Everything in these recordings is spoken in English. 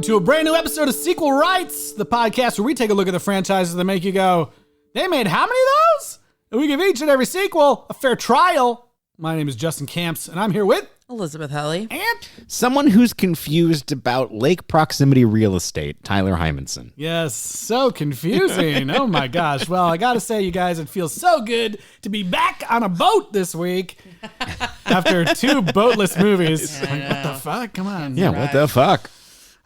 welcome to a brand new episode of Sequel Rights, the podcast where we take a look at the franchises that make you go, they made how many of those? And we give each and every sequel a fair trial. My name is Justin Camps, and I'm here with Elizabeth Helly. And someone who's confused about lake proximity real estate, Tyler Hymanson. Yes, so confusing. Oh my gosh. Well, I gotta say, you guys, it feels so good to be back on a boat this week after two boatless movies. Like, what the fuck? Come on. Yeah, what the fuck?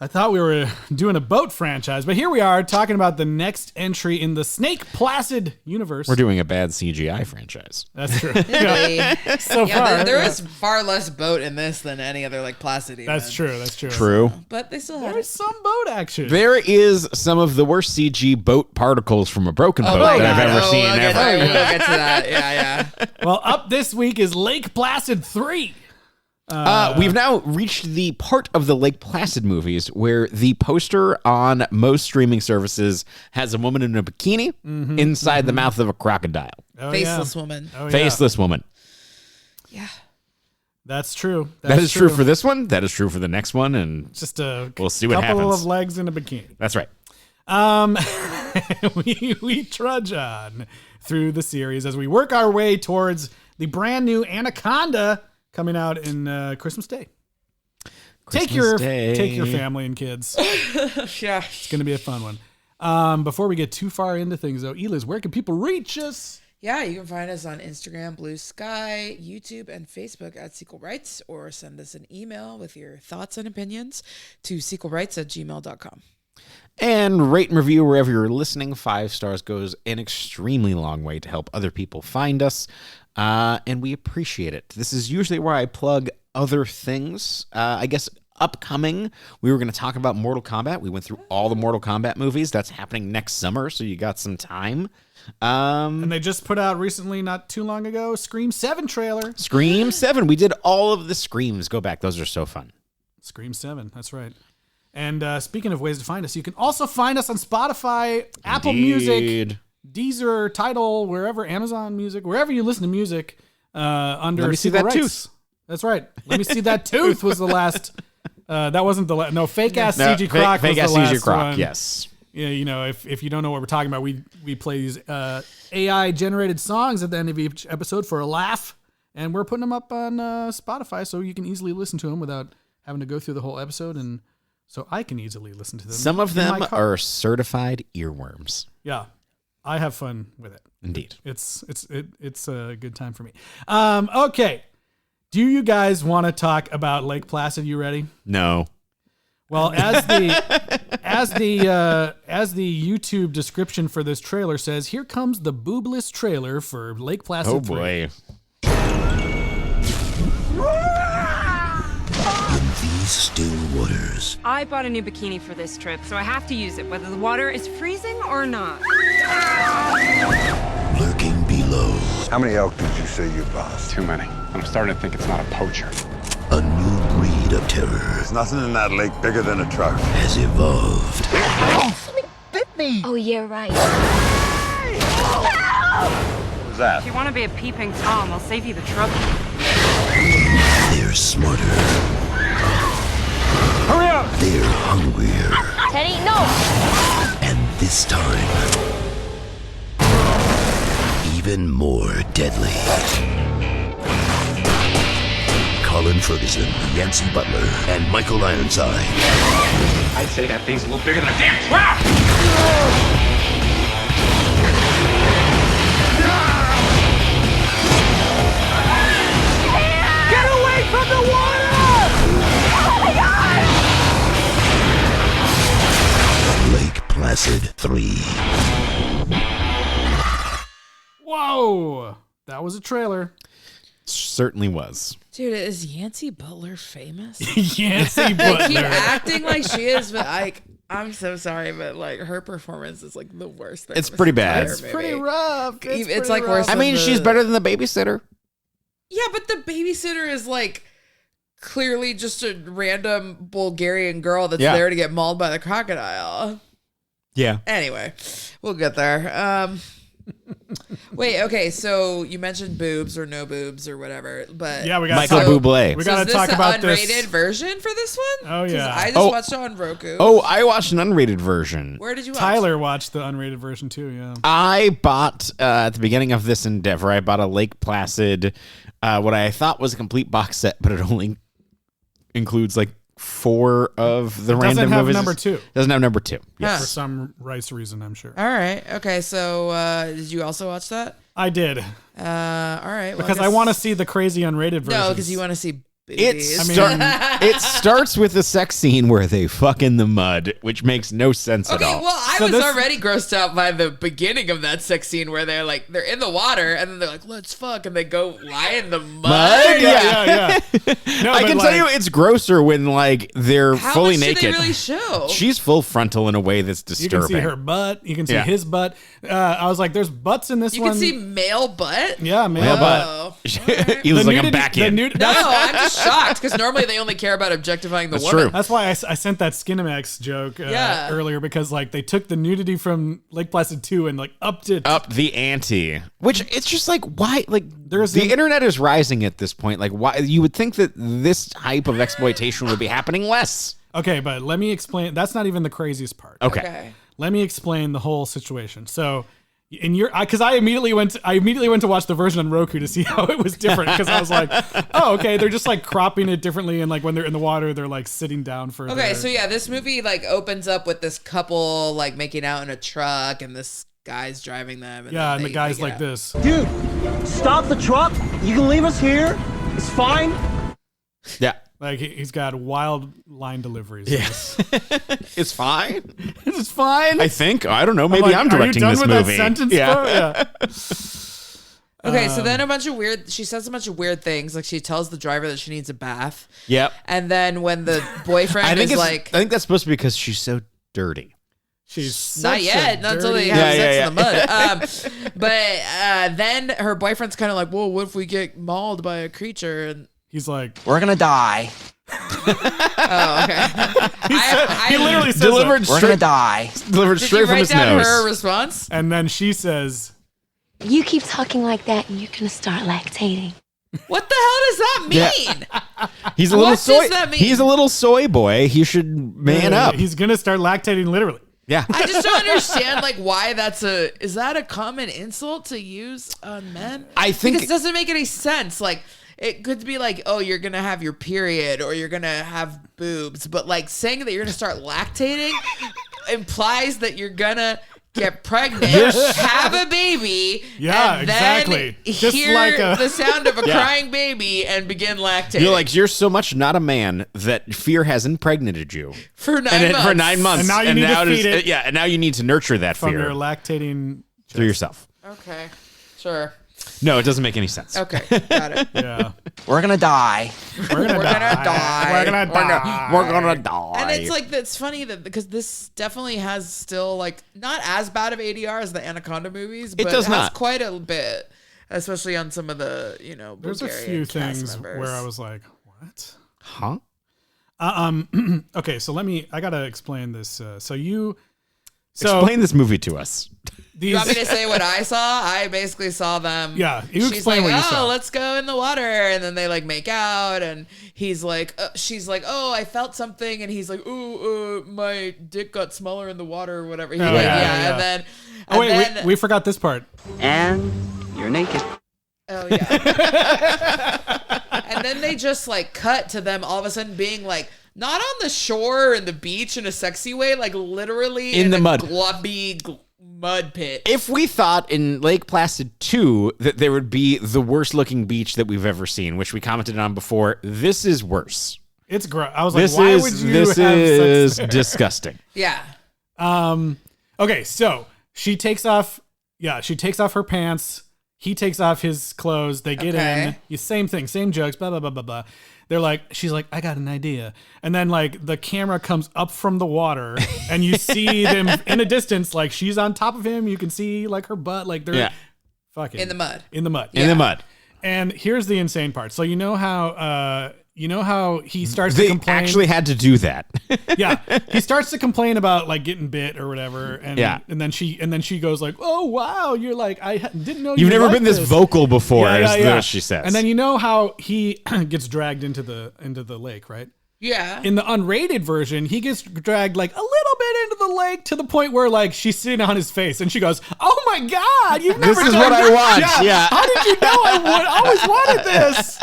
I thought we were doing a boat franchise, but here we are talking about the next entry in the Lake Placid universe. We're doing a bad CGI franchise. That's true. Really? So far. There was far less boat in this than any other Lake Placid event. That's true. That's true. True. But they still had There's some boat action. There is some of the worst CG boat particles from a broken boat that I've ever seen ever. We'll get to that. Yeah. Well, up this week is Lake Placid 3. We've now reached the part of the Lake Placid movies where the poster on most streaming services has a woman in a bikini inside the mouth of a crocodile. Oh, Faceless yeah. woman. Oh, yeah. Faceless woman. Yeah. That's true. That is true for this one. That is true for the next one. And Just a we'll see what couple happens. of legs in a bikini. That's right. We trudge on through the series as we work our way towards the brand new Anaconda coming out in Christmas Day. Take your family and kids. Yeah. It's going to be a fun one. Before we get too far into things, though, Eliz, where can people reach us? Yeah, you can find us on Instagram, Blue Sky, YouTube, and Facebook at Sequel Rights, or send us an email with your thoughts and opinions to sequelrights@gmail.com. And rate and review wherever you're listening. 5 stars goes an extremely long way to help other people find us. And we appreciate it. This is usually where I plug other things. I guess upcoming, we were going to talk about Mortal Kombat. We went through all the Mortal Kombat movies. That's happening next summer, so you got some time. And they just put out recently, not too long ago, Scream 7 trailer. Scream 7. We did all of the Screams. Go back. Those are so fun. Scream 7. That's right. And speaking of ways to find us, you can also find us on Spotify, Apple Music, Deezer, Tidal, wherever, Amazon Music, wherever you listen to music, under Let me see that tooth. That's right. Let me see that tooth was the last. That wasn't the last. No, fake ass CG Croc was the last CG Croc, one. yes. Yeah, you know, if you don't know what we're talking about, we play these AI generated songs at the end of each episode for a laugh, and we're putting them up on Spotify so you can easily listen to them without having to go through the whole episode, and so I can easily listen to them. Some of them are certified earworms. Yeah. I have fun with it. Indeed. It's a good time for me. Okay. Do you guys want to talk about Lake Placid? You ready? No. Well, as the YouTube description for this trailer says, here comes the boobless trailer for Lake Placid. Oh 3. boy. These still waters. I bought a new bikini for this trip, so I have to use it, whether the water is freezing or not. Lurking below. How many elk did you say you lost? Too many. I'm starting to think it's not a poacher. A new breed of terror There's nothing in that lake bigger than a truck. has evolved. Oh, you're right. What was that? If you want to be a peeping Tom, I'll save you the trouble. They're smarter. Hurry up! They're hungrier. Teddy, no! And this time, even more deadly. Colin Ferguson, Yancey Butler, and Michael Ironside. I'd say that thing's a little bigger than a damn trap! Get away from the water! Lake Placid 3. Whoa. That was a trailer. Certainly was. Dude, is Yancey Butler famous? Yancey I keep Butler. acting like she is, but I'm so sorry, but like her performance is like the worst thing. It's pretty bad. It's pretty rough. It's like worse. I mean, she's better than the babysitter. Yeah, but the babysitter is like clearly just a random Bulgarian girl that's there to get mauled by the crocodile. Yeah. Anyway, we'll get there. Wait, okay, so you mentioned boobs or no boobs or whatever, but Yeah, we got Michael Bublé. We so got is to talk this about the unrated this. version for this one? Oh, 'Cause yeah. I just watched it on Roku. Oh, I watched an unrated version. Where did you watch? Tyler watched the unrated version too. Yeah. I bought at the beginning of this endeavor. I bought a Lake Placid, what I thought was a complete box set, but it only includes like 4 of the random have movies. number 2. Doesn't have number 2. Yes. For some rice reason, I'm sure. All right. Okay. So, did you also watch that? I did All right. Well, because I want to see the crazy unrated version. No, because you want to see It, boobies. it starts with a sex scene where they fuck in the mud, which makes no sense at Okay, all. well, I So was this- already grossed out by the beginning of that sex scene where they're in the water and then they're like, let's fuck, and they go lie in the mud. Mud? yeah. No, I but can like, tell you it's grosser when like they're How fully much naked. do they really show? She's full frontal in a way that's you disturbing. can see her butt. You can see Yeah. his butt. I was like, there's butts in this You one. can see male butt? Yeah, male Yeah, butt. Oh. he was The like, I'm nudity- back the in. No, I'm just shocked because normally they only care about objectifying the That's woman. true. That's why I sent that Skinemax joke Yeah. earlier, because like they took the nudity from Lake Placid 2 and like upped it. Up the ante, which it's just like, why? Like, There's the an- internet is rising at this point. Like, why? You would think that this type of exploitation would be happening less. Okay, but let me explain. That's not even the craziest part. Okay. Let me explain the whole situation. So, in your, because I immediately went to watch the version on Roku to see how it was different, because I was like, oh, okay, they're just like cropping it differently, and like when they're in the water, they're like sitting down for. Okay, so yeah, this movie like opens up with this couple like making out in a truck and this guy's driving them. And yeah, then and the they guy's make like out. this. Dude, stop the truck. You can leave us here. It's fine. Yeah. Like he's got wild line deliveries. Yes. It's fine. It's fine. I think. I don't know. Maybe like, I'm are you directing done this with movie. That sentence, yeah. bro? Yeah. Okay, so then she says a bunch of weird things. Like she tells the driver that she needs a bath. Yep. And then when the boyfriend is like, I think that's supposed to be because she's so dirty. She's not such a yet, not until they dirty- have sex Yeah. in the mud. But then her boyfriend's kind of like, "Whoa, what if we get mauled by a creature?" And He's like, We're gonna die. oh, okay. he literally says Delivered that. We're gonna die. Delivered Did straight you from write his down nose. her response? And then she says, You keep talking like that and you're gonna start lactating. What the hell does that mean? He's a little What soy. does that mean? He's a little soy boy. He should man up. He's gonna start lactating literally. Yeah. I just don't understand like why is that a common insult to use on men? I think- because it doesn't make any sense. Like it could be like, oh, you're gonna have your period or you're gonna have boobs, but like saying that you're gonna start lactating implies that you're gonna get pregnant, have a baby, Yeah, and then exactly. Just hear like a- the sound of a Yeah. crying baby and begin lactating. You're like, you're so much not a man that fear has impregnated you. for 9 And months. for 9 months. And now you need to it is- feed it Yeah, and now you need to nurture that From fear your lactating. through yourself. Okay, sure. No, it doesn't make any sense. Okay, got it. Yeah. We're gonna die. We're gonna die. We're gonna die. We're gonna die. And it's like that's funny that because this definitely has still like not as bad of ADR as the Anaconda movies, but does it has not. quite a bit, especially on some of the There's a Bulgarian few cast things members. where I was like, what? Huh? Okay, so I gotta explain this. Explain this movie to us. These, You want me to say what I saw? I basically saw them. Yeah, you she's explain like, what you oh, saw." let's go in the water, and then they like make out, and he's like, she's like, oh, I felt something, and he's like, ooh, my dick got smaller in the water or whatever. He's Oh, like, yeah. and then, Oh wait, then, we forgot this part. And you're naked. oh yeah. And then they just like cut to them all of a sudden being like not on the shore or in the beach in a sexy way, like literally In the a mud. glubby mud pit. If we thought in Lake Placid 2 that there would be the worst looking beach that we've ever seen, which we commented on before, this is worse. It's gross. I was like, This why would is you this have is sex there? disgusting. Yeah. Okay, so she takes off. Yeah, she takes off her pants. He takes off his clothes. They get Okay. in. Same thing, same jokes. Blah blah blah blah blah. They're like, she's like, I got an idea, and then like the camera comes up from the water, and you see them in a distance. Like she's on top of him. You can see like her butt. Like they're fucking In the mud. In the mud. In the mud. And here's the insane part. So you know how you know how he starts to They complain? actually had to do that. Yeah, he starts to complain about like getting bit or whatever, and and then she goes like, "Oh wow, you're like I didn't know You've never liked been this vocal before," as what she says. And then you know how he gets dragged into the lake, right? Yeah. In the unrated version, he gets dragged like a little bit into the lake to the point where like she's sitting on his face and she goes, "Oh my God, you've never This is done what I want." Yeah. Yeah. How did you know I always wanted this?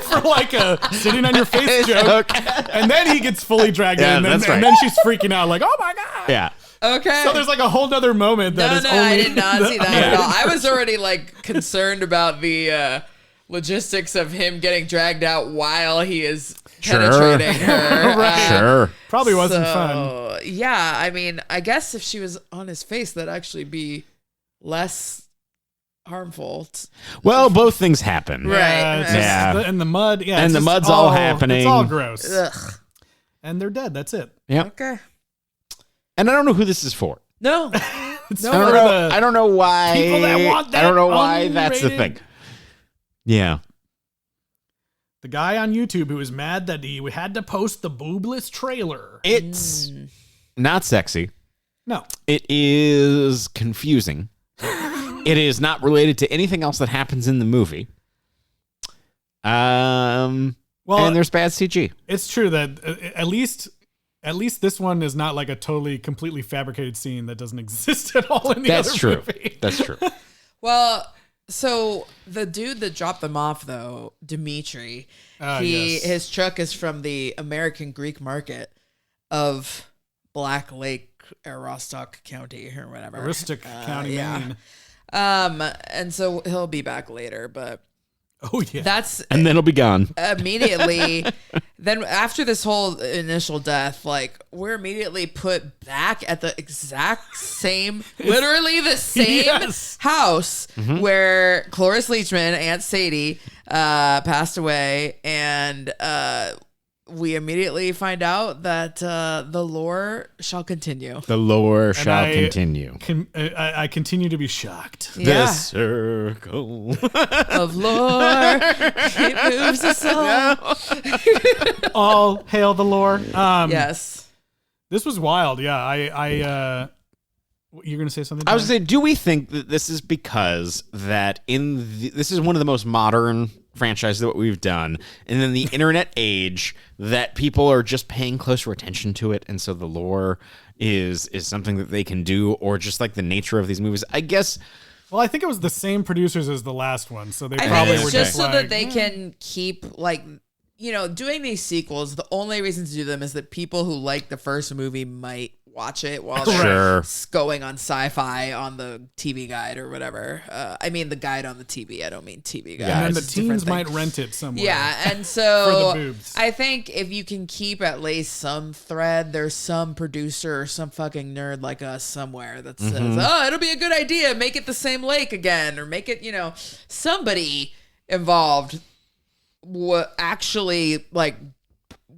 For like a sitting on your face joke. And then he gets fully dragged in and then she's freaking out like, "Oh my God." Yeah. Okay. So there's like a whole nother moment that is only I did not see that at all. I was already like concerned about the logistics of him getting dragged out while he is penetrating her. Sure. Probably wasn't fun. Yeah, I mean, I guess if she was on his face, that'd actually be less harmful. Well, both things happen. Right. And the mud. Yeah. And the mud's all happening. It's all gross. Ugh. And they're dead. That's it. Yeah. Okay. And I don't know who this is for. No. It's No, for the I don't know why. people that want that I don't know why that's the unrated- thing. Yeah. The guy on YouTube who was mad that he had to post the boobless trailer. It's not sexy. No. It is confusing. It is not related to anything else that happens in the movie. And there's bad CG. It's true that at least this one is not like a totally completely fabricated scene that doesn't exist at all in the That's other true. movie. That's true. Well, so the dude that dropped them off, though, Dimitri, Yes. his truck is from the American Greek market of Black Lake, Aroostook County, or whatever. Aroostook County, Maine. And so he'll be back later, but Oh yeah. that's And then it'll be gone. immediately. Then after this whole initial death, like we're immediately put back at the exact same, literally the same Yes. house where Cloris Leachman, Aunt Sadie, passed away, and we immediately find out that the lore shall continue. The lore shall I continue. I continue to be shocked. Yeah. The circle. Of lore, it moves us all. All hail the lore. Yes. This was wild. Yeah. You're gonna say something? I was John? saying, do we think that this is because that this is one of the most modern franchises that we've done, and in the internet age, that people are just paying closer attention to it, and so the lore is something that they can do, or just like the nature of these movies? I guess. Well, I think it was the same producers as the last one, so they I probably think were it's just so like, that they can keep like, you know, doing these sequels. The only reason to do them is that people who like the first movie might watch it while they're going on sci-fi on the TV guide or whatever. I mean the guide on the TV. I don't mean TV guide. and then It's the a different teens thing. might rent it somewhere. Yeah, and so For the boobs. I think if you can keep at least some thread, there's some producer or some fucking nerd like us somewhere that says, "Oh, it'll be a good idea. Make it the same lake again, or make it, you know, somebody involved actually like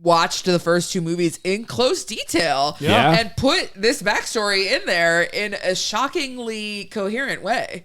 watched the first two movies in close detail Yeah. and put this backstory in there in a shockingly coherent way."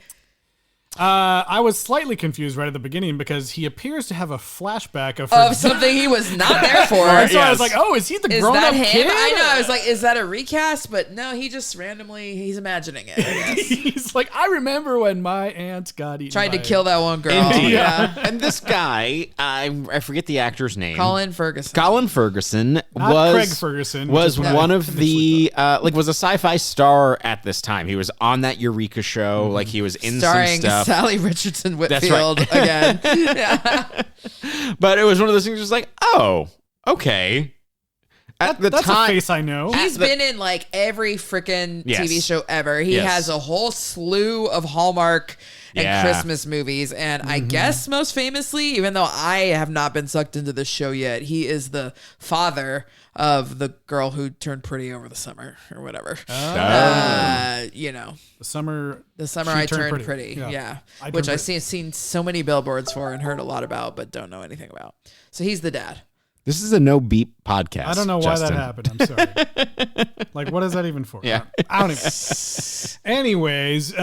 I was slightly confused right at the beginning because he appears to have a flashback of Something he was not there for. And so I was like, oh, is he the Is grown-up that him? kid? I know. I was like, is that a recast? But no, he just randomly, he's imagining it, I guess. He's like, I remember when my aunt got eaten. Tried to by kill that one girl. Indeed. Yeah. And this guy, I forget the actor's name. Colin Ferguson. Colin Ferguson Not was Craig Ferguson, was which is one what I of the was a sci-fi star at this time. He was on that Eureka show, like he was in Starring some stuff. Sally Richardson That's right. Whitfield again. Yeah. But it was one of those things, just like, oh, okay. At the That's time, a face I know. He's been in like every freaking Yes. TV show ever. He Yes. has a whole slew of Hallmark and Yeah. Christmas movies. And I guess most famously, even though I have not been sucked into this show yet, he is the father of the girl who turned pretty over the summer or whatever. You know, The summer she I turned pretty. Yeah. Which I've seen so many billboards for and heard a lot about, but don't know anything about. So he's the dad. this is a no beep podcast. I don't know why Justin. that happened. I'm sorry. Like, what is that even for? Yeah. I don't even. Anyways,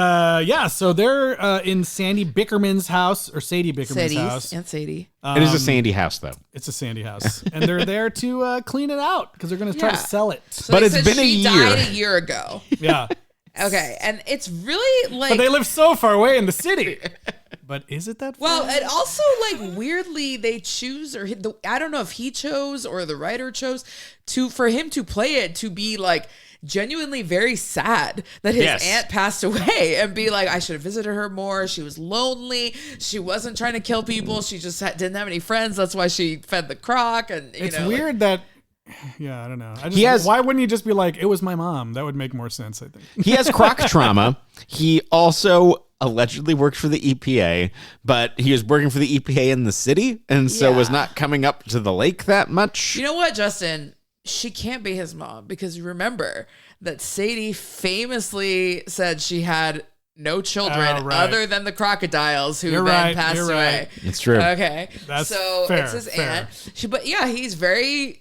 so they're in Sandy Bickerman's house, or Sadie Bickerman's house. Aunt Sadie. It is a sandy house, though. It's a sandy house. And they're there to clean it out because they're going to try to sell it. So But they it's said been a she year. died a year ago. Yeah. Okay, and it's really like. But they live so far away in the city. But is it that far? Well, and also like weirdly they choose, or I don't know if he chose or the writer chose for him to play it to be like genuinely very sad that his aunt passed away, and be like, I should have visited her more. She was lonely. She wasn't trying to kill people. She just didn't have any friends. That's why she fed the croc. And it's know, weird that. Yeah, I don't know. Why wouldn't he just be like, it was my mom? That would make more sense, I think. He has croc trauma. He also allegedly worked for the EPA, but he was working for the EPA in the city, and so was not coming up to the lake that much. You know what, Justin? She can't be his mom, because you remember that Sadie famously said she had no children other than the crocodiles who passed away. It's true. Okay. That's so fair, it's his aunt.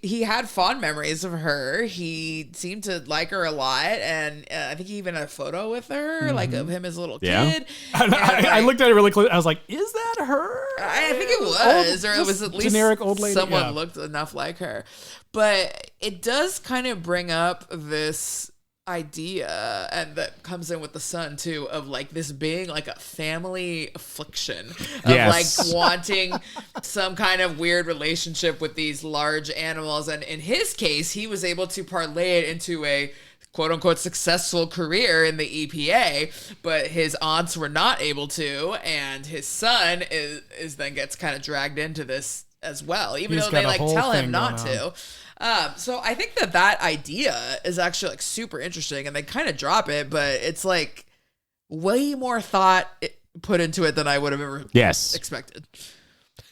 He had fond memories of her. He seemed to like her a lot. And I think he even had a photo with her, like of him as a little kid. I looked at it really close. I was like, is that her? I think it was, or it was at least generic old lady. Someone looked enough like her. But it does kind of bring up this idea, and that comes in with the son too, of like this being like a family affliction of like wanting some kind of weird relationship with these large animals. And in his case, he was able to parlay it into a quote unquote successful career in the EPA, but his aunts were not able to, and his son is then gets kind of dragged into this as well, even though they like tell him not to. So I think that idea is actually like super interesting, and they kind of drop it, but it's like way more thought put into it than I would have ever expected.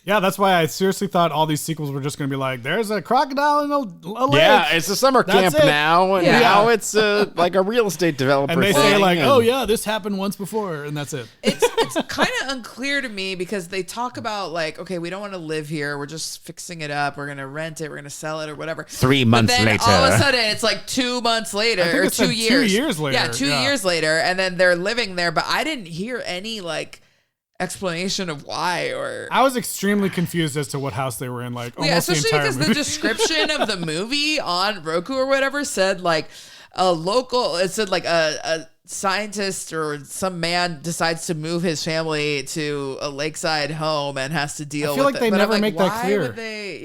Yeah, that's why I seriously thought all these sequels were just going to be like, there's a crocodile in a lake. Yeah, it's a summer camp now, and now it's like a real estate developer. And they say like, oh yeah, this happened once before, and that's it. It's kind of unclear to me, because they talk about like, okay, we don't want to live here. We're just fixing it up. We're going to rent it. We're going to sell it or whatever. 3 months but then later. All of a sudden, it's like 2 months later, or 2 years. 2 years later. Yeah, 2 years later, and then they're living there. But I didn't hear any like explanation of why, or I was extremely confused as to what house they were in, like almost especially the entire because movie. the description of the movie on Roku or whatever said like a scientist or some man decides to move his family to a lakeside home and has to deal with it. I feel like they never make that clear. Would they?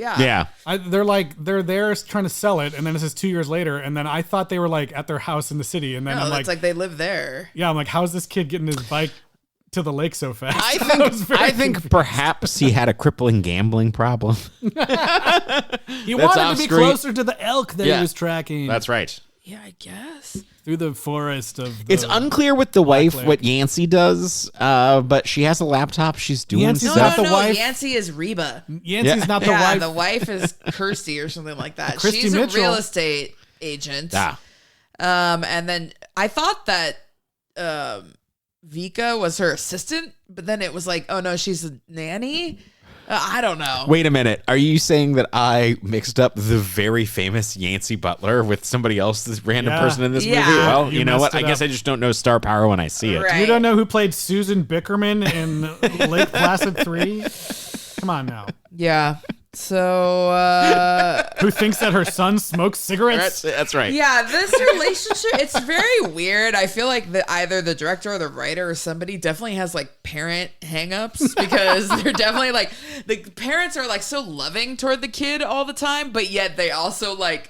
They're there trying to sell it, and then it says 2 years later, and then I thought they were like at their house in the city, and then I'm it's like they live there. Yeah, I'm like, how's this kid getting his bike to the lake so fast? I think perhaps he had a crippling gambling problem. He wanted to be closer to the elk that he was tracking. That's right. Yeah, I guess. Through the forest of it's unclear with the wife what Yancey does, but she has a laptop. She's doing Yancey's stuff. not the wife. Yancey is Reba. Yancey's not the wife. The wife is Kirsty or something like that. Christy She's Mitchell. a real estate agent. And then I thought that Vika was her assistant, but then it was like, oh no, she's a nanny. I don't know. Wait a minute. Are you saying that I mixed up the very famous Yancey Butler with somebody else, this random person in this movie? Well, you know what? I guess I just don't know star power when I see it. Right. You don't know who played Susan Bickerman in Lake Placid 3? Come on now. Yeah. So, who thinks that her son smokes cigarettes? That's right. Yeah, this relationship, it's very weird. I feel like either the director or the writer or somebody definitely has like parent hangups, because they're definitely like, the parents are like so loving toward the kid all the time, but yet they also like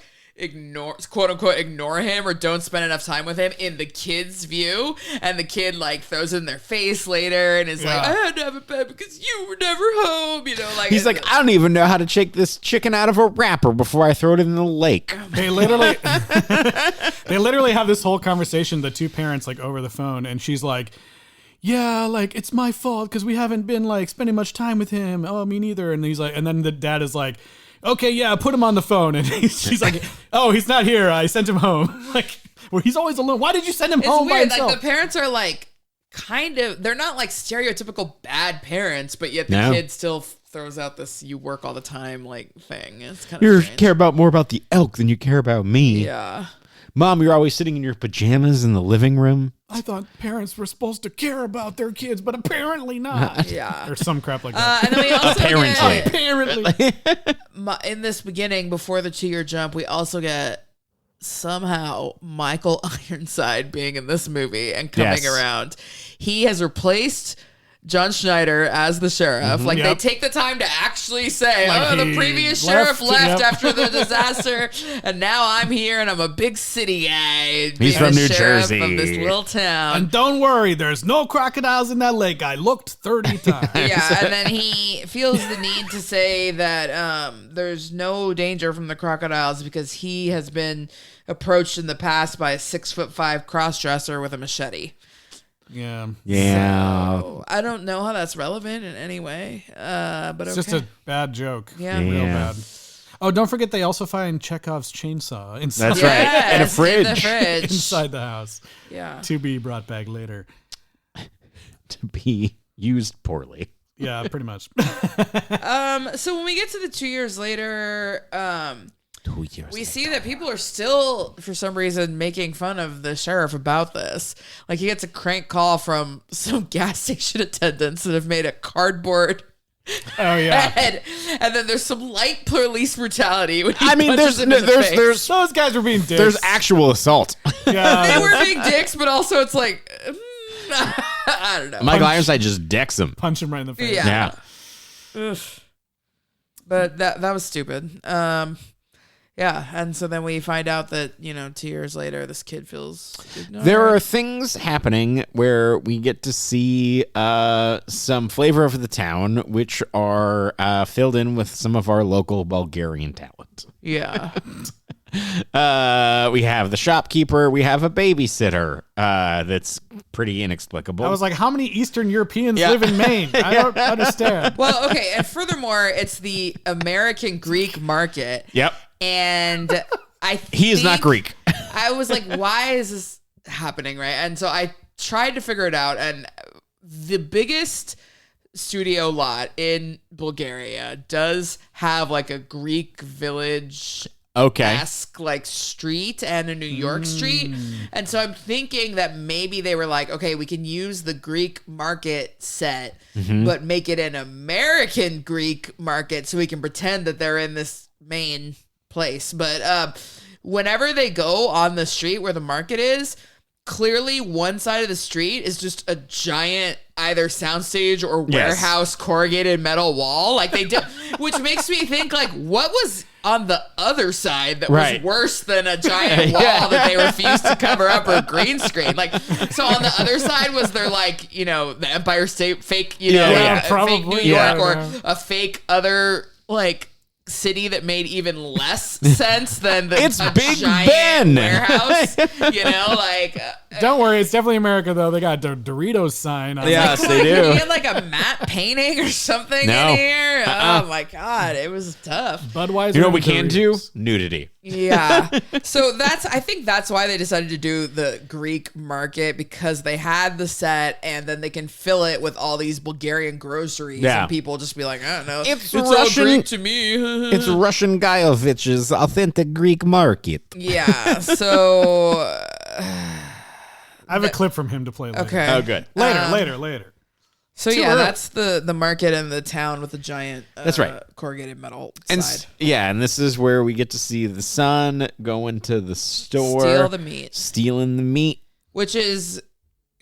quote unquote ignore him or don't spend enough time with him in the kid's view, and the kid like throws it in their face later and is like, I had to have a bed because you were never home, you know, like he's like, I don't even know how to shake this chicken out of a wrapper before I throw it in the lake. They literally have this whole conversation, the two parents, like over the phone, and she's like, yeah, like it's my fault because we haven't been like spending much time with him. Oh, me neither. And he's like, and then the dad is like, okay, yeah, put him on the phone. And she's like, oh, he's not here. I sent him home. Like, well, he's always alone. Why did you send him home by himself? Like the parents are like, kind of, they're not like stereotypical bad parents, but yet the kid still throws out this "you work all the time" like thing. It's kind of you strange. care more about the elk than you care about me. Yeah. Mom, you're always sitting in your pajamas in the living room. I thought parents were supposed to care about their kids, but apparently not. Yeah. Or some crap like that. And then we also Apparently. in this beginning, before the 2-year jump, we also get somehow Michael Ironside being in this movie and coming around. He has replaced John Schneider as the sheriff. Like they take the time to actually say, like the previous sheriff left after the disaster, and now I'm here and I'm a big city guy. He's from New Jersey. Of this little town. And don't worry, there's no crocodiles in that lake. I looked 30 times. Yeah, and then he feels the need to say that there's no danger from the crocodiles because he has been approached in the past by a 6'5" cross-dresser with a machete. Yeah. So, I don't know how that's relevant in any way, but it's just a bad joke. Yeah. Real bad. Oh, don't forget they also find Chekhov's chainsaw inside. That's right. In a fridge. In the fridge. Inside the house. Yeah. To be brought back later. To be used poorly. Yeah, pretty much. So when we get to the 2 years later, we see that people are still, for some reason, making fun of the sheriff about this. Like, he gets a crank call from some gas station attendants that have made a cardboard head. And then there's some light police brutality. When he there's those guys were being dicks. There's actual assault. Yeah. They were being dicks, but also it's like, I don't know. Michael Ironside just decks him. Punch him right in the face. Yeah. But that was stupid. Yeah, and so then we find out that, 2 years later, this kid feels ignored. There are things happening where we get to see some flavor of the town, which are filled in with some of our local Bulgarian talent. Yeah. We have the shopkeeper. We have a babysitter that's pretty inexplicable. I was like, how many Eastern Europeans live in Maine? I don't understand. Well, okay, and furthermore, it's the American Greek market. Yep. And he is not Greek. I was like, why is this happening, right? And so I tried to figure it out, and the biggest studio lot in Bulgaria does have like a Greek village esque like street and a New York street. And so I'm thinking that maybe they were like, okay, we can use the Greek market set, but make it an American Greek market so we can pretend that they're in this Maine place. But whenever they go on the street where the market is, clearly one side of the street is just a giant either soundstage or warehouse corrugated metal wall. Like they did, which makes me think like, what was on the other side that was worse than a giant wall that they refused to cover up or green screen? Like, so on the other side was there like, the Empire State fake, fake New York or a fake other like city that made even less sense than the Big giant Ben warehouse. Don't worry, it's definitely America though. They got the Doritos sign on. Yes, like, they do. You had like a matte painting or something in here. Oh my god, it was tough. Budweiser. You know what we can do? Nudity. Yeah. So I think that's why they decided to do the Greek market, because they had the set and then they can fill it with all these Bulgarian groceries and people just be like, I don't know. It's Russian, all Greek to me. It's Russian Gajovich's authentic Greek market. Yeah. So I have a clip from him to play later. Okay. Oh, good. Later. So that's the market and the town with the giant that's right. corrugated metal and side. And this is where we get to see the son go into the store. Stealing the meat. Which is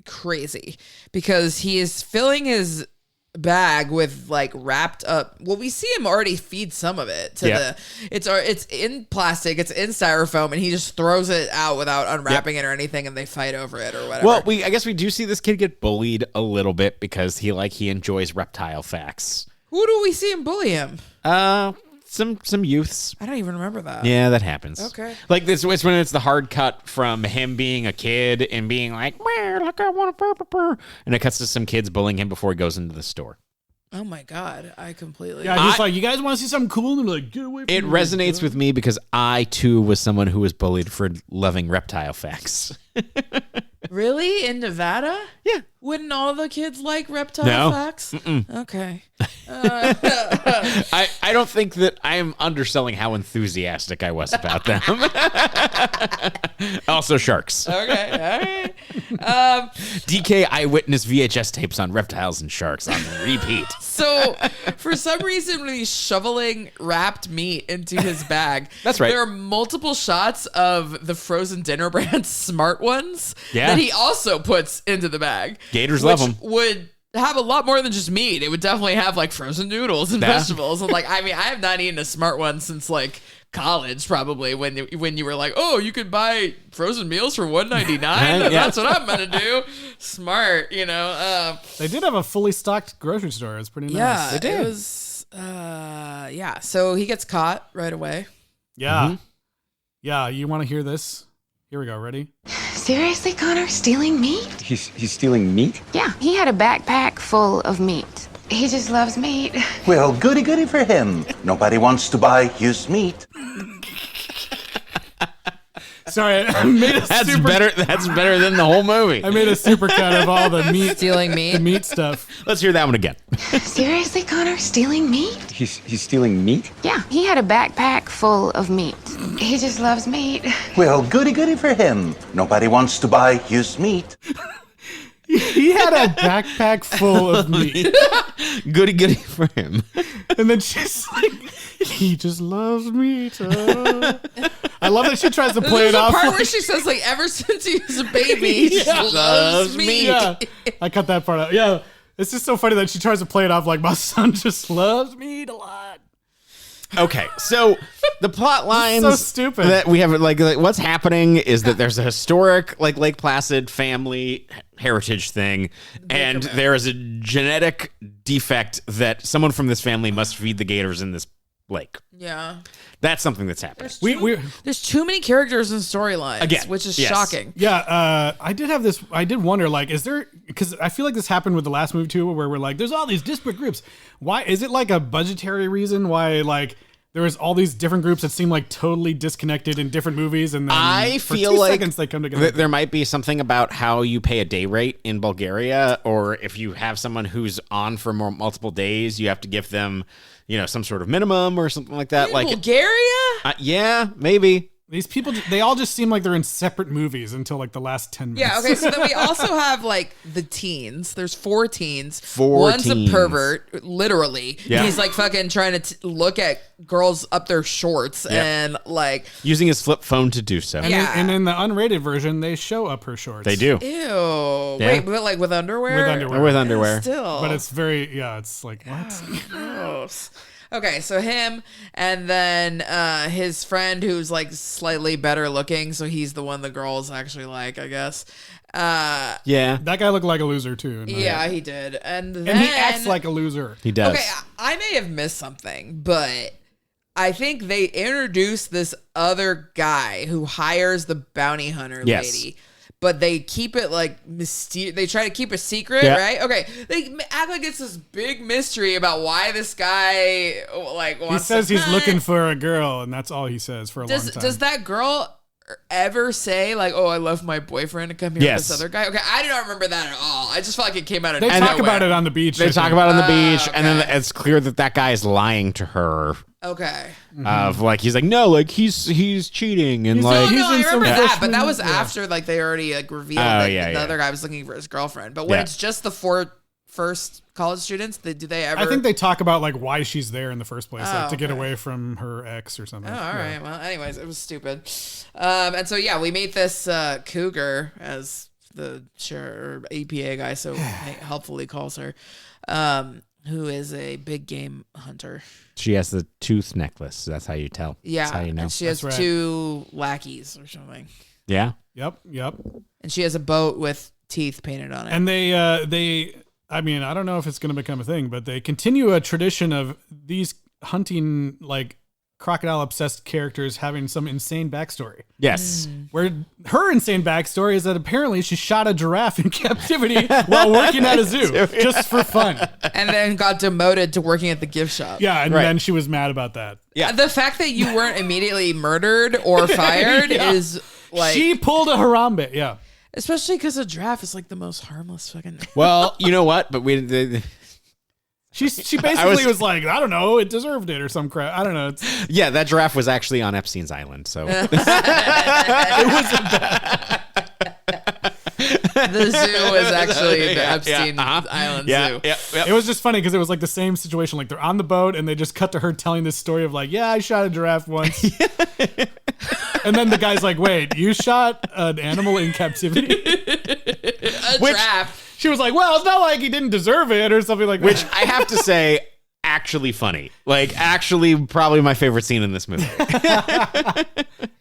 crazy because he is filling his bag with like wrapped up. Well, we see him already feed some of it to it's in plastic, it's in styrofoam, and he just throws it out without unwrapping it or anything, and they fight over it or whatever. Well, I guess we do see this kid get bullied a little bit because he enjoys reptile facts. Who do we see him bully him? Some youths. I don't even remember that. Yeah, that happens. Okay. Like this, it's when it's the hard cut from him being a kid and being like, look, I want a and it cuts to some kids bullying him before he goes into the store. Oh my god, I completely. Yeah, he's like, you guys want to see something cool? And they're like, get away from me. It resonates with me because I too was someone who was bullied for loving reptile facts. Really? In Nevada? Yeah. Wouldn't all the kids like reptile facts? Okay. I don't think that I am underselling how enthusiastic I was about them. Also, sharks. Okay. All right. DK eyewitness VHS tapes on reptiles and sharks on repeat. So, for some reason, when he's shoveling wrapped meat into his bag, That's right. There are multiple shots of the frozen dinner brand Smart Ones that he also puts into the bag. Gators love them. Would have a lot more than just meat. It would definitely have like frozen noodles and vegetables. And like, I mean, I have not eaten a Smart One since like college, probably when you were like, oh, you could buy frozen meals for $1.99. That's what I'm gonna do. Smart, you know. They did have a fully stocked grocery store. It was pretty nice. Yeah, They did. it was. So he gets caught right away. Yeah. Yeah. You want to hear this? Here we go. Ready? Seriously, Connor? Stealing meat? He's stealing meat? Yeah, he had a backpack full of meat. He just loves meat. Well, goody for him. Nobody wants to buy his meat. Sorry, I made a That's better than the whole movie. I made a super cut of all the meat, Stealing meat. the meat stuff. Let's hear that one again. Seriously, Connor? Stealing meat? He's stealing meat? Yeah, he had a backpack full of meat. He just loves meat. Well, goody for him. Nobody wants to buy his meat. He had a backpack full of meat, Goody for him. and then she's like, "He just loves meat." I love that she tries to play There's it a off. part like- where she says like, ever since he was a baby, he loves meat. Yeah, I cut that part out. Yeah, it's just so funny that she tries to play it off like my son just loves meat a lot. Okay, so the plot lines So stupid. that we have, like what's happening is that there's a historic like Lake Placid family heritage thing, and there is a genetic defect that someone from this family must feed the gators in this lake. Yeah. That's something that's happening. There's too many characters and storylines, Again, which is yes. shocking. Yeah, I did have this. I did wonder, like, is there? Because I feel like this happened with the last movie too, where we're like, there's all these disparate groups. Why is it like a budgetary reason? Why like there was all these different groups that seem like totally disconnected in different movies, and then I for feel 2 like seconds they come together. there might be something about how you pay a day rate in Bulgaria, or if you have someone who's on for multiple days, you have to give them, some sort of minimum or something like that. In like Bulgaria? yeah, maybe. These people, they all just seem like they're in separate movies until like the last 10 minutes. Yeah, okay, so then we also have like the teens. There's 4 teens. One's a pervert, literally. Yeah. He's like fucking trying to look at girls up their shorts and like Using his flip phone to do so. And in the unrated version, they show up her shorts. They do. ew. Yeah. Wait, but like with underwear? With underwear. Or with underwear. Still. But it's very, it's like, what? Gross. Okay, so him and then his friend who's like slightly better looking, so he's the one the girls actually like, I guess. Yeah. That guy looked like a loser too. Yeah, he did. And then he acts like a loser. He does. Okay, I may have missed something, but I think they introduced this other guy who hires the bounty hunter Yes. lady. But they keep it like mysterious. They try to keep a secret, Yeah. right? Okay, they act like it's this big mystery about why this guy like He wants. says to, he's looking for a girl, and that's all he says for a long time. Does that girl ever say like, "Oh, I left my boyfriend to come here Yes. with this other guy"? Okay, I do not remember that at all. I just felt like it came out of They nowhere. talk about it on the beach. They I talk think. about it on the beach, and then okay. it's clear that guy is lying to her. Okay. Of like, he's like, no, like he's cheating, and like No, I in some remember that, but that freshman- was yeah. after like they already like revealed Oh, that yeah, the yeah. other guy was looking for his girlfriend. But when Yeah. it's just the 4 first college students, do they ever? I think they talk about like why she's there in the first place, like to get okay. away from her ex or something. Oh, all right. Well, anyways, it was stupid. And so yeah, we meet this cougar, as the EPA guy so helpfully calls her, who is a big game hunter. she has the tooth necklace. That's how you tell. Yeah, That's how you know. and she has That's right. 2 lackeys or something, Yeah. Yep. and she has a boat with teeth painted on it. And they, I mean, I don't know if it's going to become a thing, but they continue a tradition of these hunting like crocodile obsessed characters having some insane backstory. Yes. Where her insane backstory is that apparently she shot a giraffe in captivity while working at a zoo just for fun. and then got demoted to working at the gift shop. Yeah, and Right. then she was mad about that. Yeah. The fact that you weren't immediately murdered or fired Yeah. is like She pulled a Harambe. Yeah. Especially because a giraffe is like the most harmless fucking. Well, you know what? But She basically was like, I don't know, it deserved it or some crap. I don't know. yeah, that giraffe was actually on Epstein's island, so It wasn't bad. The zoo was actually the Epstein Island Zoo. Yeah. It was just funny because it was like the same situation. Like they're on the boat and they just cut to her telling this story of like, yeah, I shot a giraffe once. And then the guy's like, wait, you shot an animal in captivity? A giraffe. She was like, well, it's not like he didn't deserve it or something like that. Which I have to say, actually funny. Like, actually, probably my favorite scene in this movie.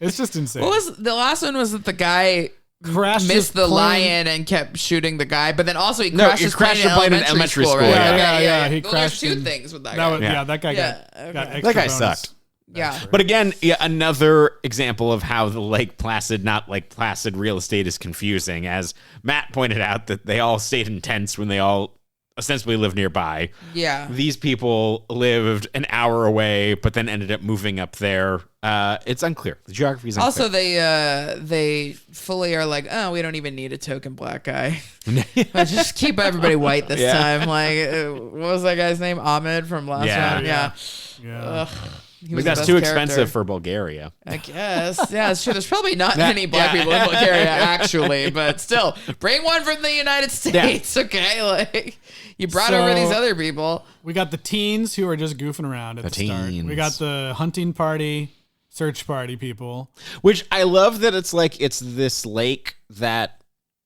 It's just insane. What was the last one? Was that the guy crashed his missed the plane. lion and kept shooting the guy, but then also he crashed his plane in elementary school, right? Yeah, he Well, crashed. There's two in- things with that that guy. was- yeah, that guy got okay. extra That guy bonus. sucked. Yeah. But again, another example of how the Lake Placid, not Lake Placid real estate is confusing. As Matt pointed out, that they all stayed in tents when they all ostensibly lived nearby. Yeah. These people lived an hour away, but then ended up moving up there. It's unclear. The geography is unclear. Also, they fully are like, oh, we don't even need a token black guy. Just keep everybody white this time. Like, what was that guy's name? Ahmed from last round. Yeah. Yeah. He was that's the too best expensive character. for Bulgaria. I guess. Yeah, it's true. There's probably not many black people in Bulgaria, actually, but still, bring one from the United States, okay? Like, you brought over these other people. We got the teens who are just goofing around at the start. We got the hunting party, search party people. Which I love that it's like, it's this lake that,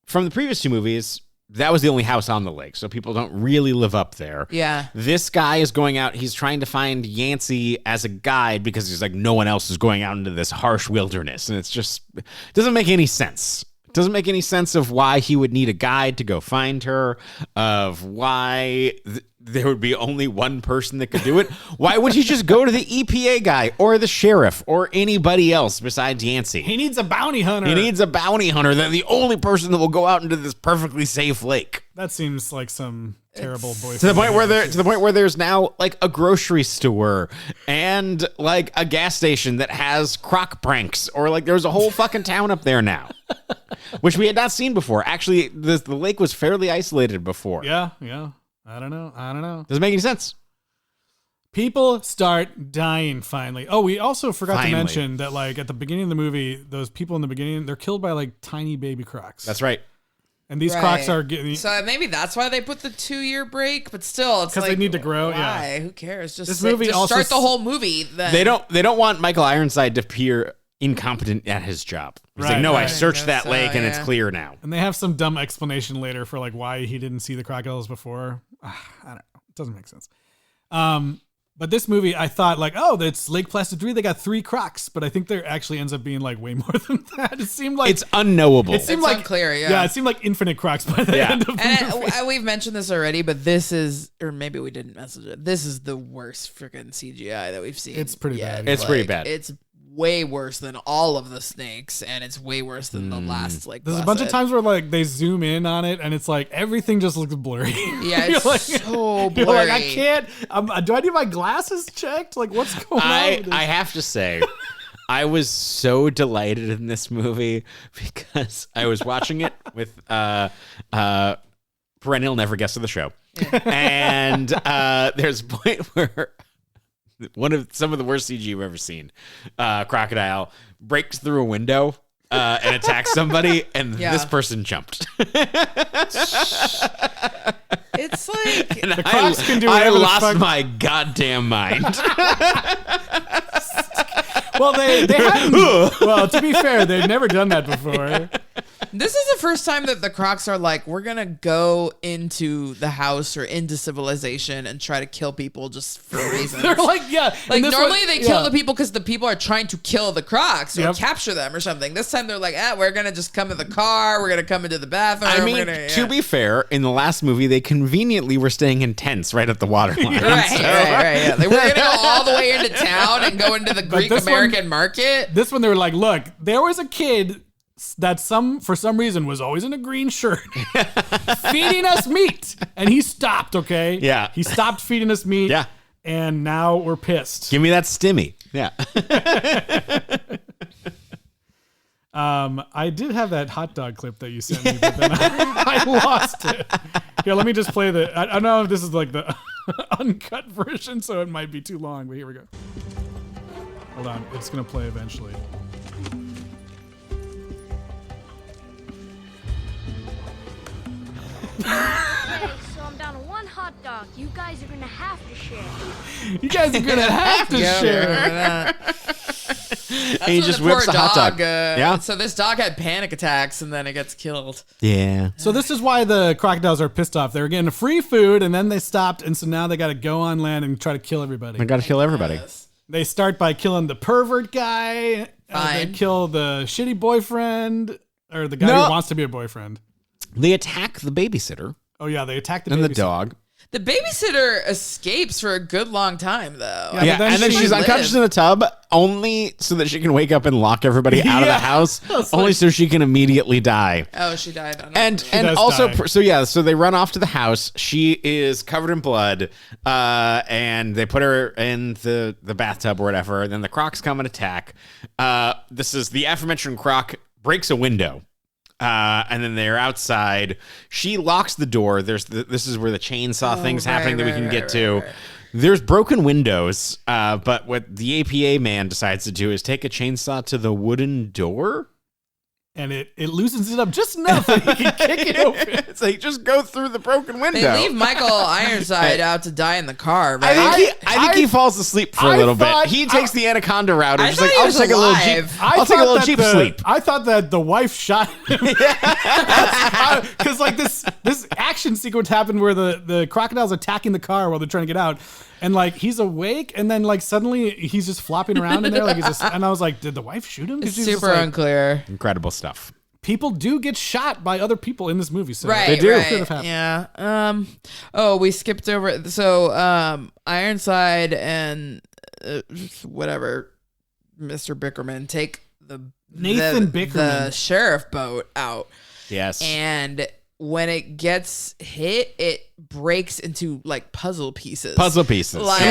from the previous two movies, that was the only house on the lake, so people don't really live up there. Yeah. This guy is going out, he's trying to find Yancey as a guide because he's like, no one else is going out into this harsh wilderness. And it's just, it doesn't make any sense. It doesn't make any sense of why he would need a guide to go find her, of why there would be only one person that could do it. Why would he just go to the EPA guy or the sheriff or anybody else besides Yancey? He needs a bounty hunter. He needs a bounty hunter. They're the only person that will go out into this perfectly safe lake. That seems like some terrible boyfriend. To the point where there's now like a grocery store and like a gas station that has croc pranks, or like there's a whole fucking town up there now, which we had not seen before. Actually, the lake was fairly isolated before. Yeah. I don't know. Doesn't make any sense. People start dying finally. Oh, we also forgot Finally. to mention that like at the beginning of the movie, those people in the beginning, they're killed by like tiny baby crocs. That's right. And these crocs are getting... So maybe that's why they put the 2-year break, but still, it's like... Because they need to grow, why? yeah. Who cares? Just, This movie just also start the whole movie then. They don't want Michael Ironside to appear incompetent at his job. He's like, no, I searched that lake and it's clear now. And they have some dumb explanation later for like why he didn't see the crocodiles before. I don't know. It doesn't make sense. But this movie, I thought like, oh, that's Lake Placid 3. They got 3 crocs, but I think there actually ends up being like way more than that. It seemed like it's unknowable. It seemed It's like unclear, Yeah, it seemed like infinite crocs by the end of the movie. And we've mentioned this already, but this is, or maybe we didn't message it. This is the worst freaking CGI that we've seen. It's pretty bad. It's pretty bad. It's way worse than all of the snakes, and it's way worse than the last. Like, There's a bunch of times where like they zoom in on it, and it's like everything just looks blurry. Yeah, it's like, so blurry. You're like, I can't. Do I need my glasses checked? Like, what's going on? with this? I have to say, I was so delighted in this movie because I was watching it with perennial never guest of the show, and there's a point where some of the worst CG you've ever seen, crocodile breaks through a window and attacks somebody, and this person jumped. It's like And The Crocs can do I whatever the lost fuck- my goddamn mind. Well, they hadn't. Well, to be fair, they've never done that before. this is the first time that the Crocs are like, we're gonna go into the house or into civilization and try to kill people just for reasons. They're like, yeah. Like and this normally one- they kill yeah. the people because the people are trying to kill the Crocs or Yep. capture them or something. This time they're like, we're gonna just come to the car. We're gonna come into the bathroom. I mean, we're gonna, to be fair, in the last movie, they conveniently were staying in tents right at the waterline. right. Yeah. They were gonna go all the way into town and go into the Greek this one- American market. This one, they were like, look, there was a kid that for some reason was always in a green shirt feeding us meat, and he stopped. Okay, Yeah. he stopped feeding us meat. Yeah. And now we're pissed. Give me that stimmy. Yeah. I did have that hot dog clip that you sent me, but then I lost it. Here, let me just play I don't know if this is like the uncut version, so it might be too long, but here we go. Hold on, it's gonna play eventually. Okay, so I'm down to one hot dog. You guys are gonna have to share. You guys are gonna have to share. That's he when just the poor whips the hot dog. Yeah. So this dog had panic attacks and then it gets killed. Yeah. So this is why the crocodiles are pissed off. They were getting free food, and then they stopped, and so now they got to go on land and try to kill everybody. I got to kill everybody. They start by killing the pervert guy. They Fine. kill the shitty boyfriend, or the guy No. who wants to be a boyfriend. They attack the babysitter Oh yeah, they attack the and the babysitter. dog. The babysitter escapes for a good long time, though. Yeah, Yeah, but then and then she she's unconscious in a tub only so that she can wake up and lock everybody out of the Yeah. house, That's only like- so she can immediately die. Oh, she died. I don't know. And does also, die. so they run off to the house. She is covered in blood, and they put her in the bathtub or whatever. And then the Crocs come and attack. This is the aforementioned Croc breaks a window. And then they're outside. She locks the door. This is where the chainsaw thing's happening that we can get to. right. There's broken windows, but what the APA man decides to do is take a chainsaw to the wooden door. And it loosens it up just enough that he can kick it open. It's like, just go through the broken window. They leave Michael Ironside out to die in the car, right? I think he falls asleep for a little bit. thought- He takes the anaconda route. I He's thought like, he I'll was take a little alive. jeep. I'll take a little jeep sleep. I thought that the wife shot him. Because like this action sequence happened where the crocodile's attacking the car while they're trying to get out. And like he's awake, and then like suddenly he's just flopping around in there, like he's just. And I was like, did the wife shoot him? 'Cause It's she was just super like, unclear. Incredible stuff. People do get shot by other people in this movie, so Right, They do. right. Could have happened. Yeah. Oh, we skipped over. So, Ironside and whatever, Mr. Bickerman take Nathan the Bickerman. sheriff boat out, Yes. and when it gets hit, it breaks into like puzzle pieces. Puzzle pieces. Like,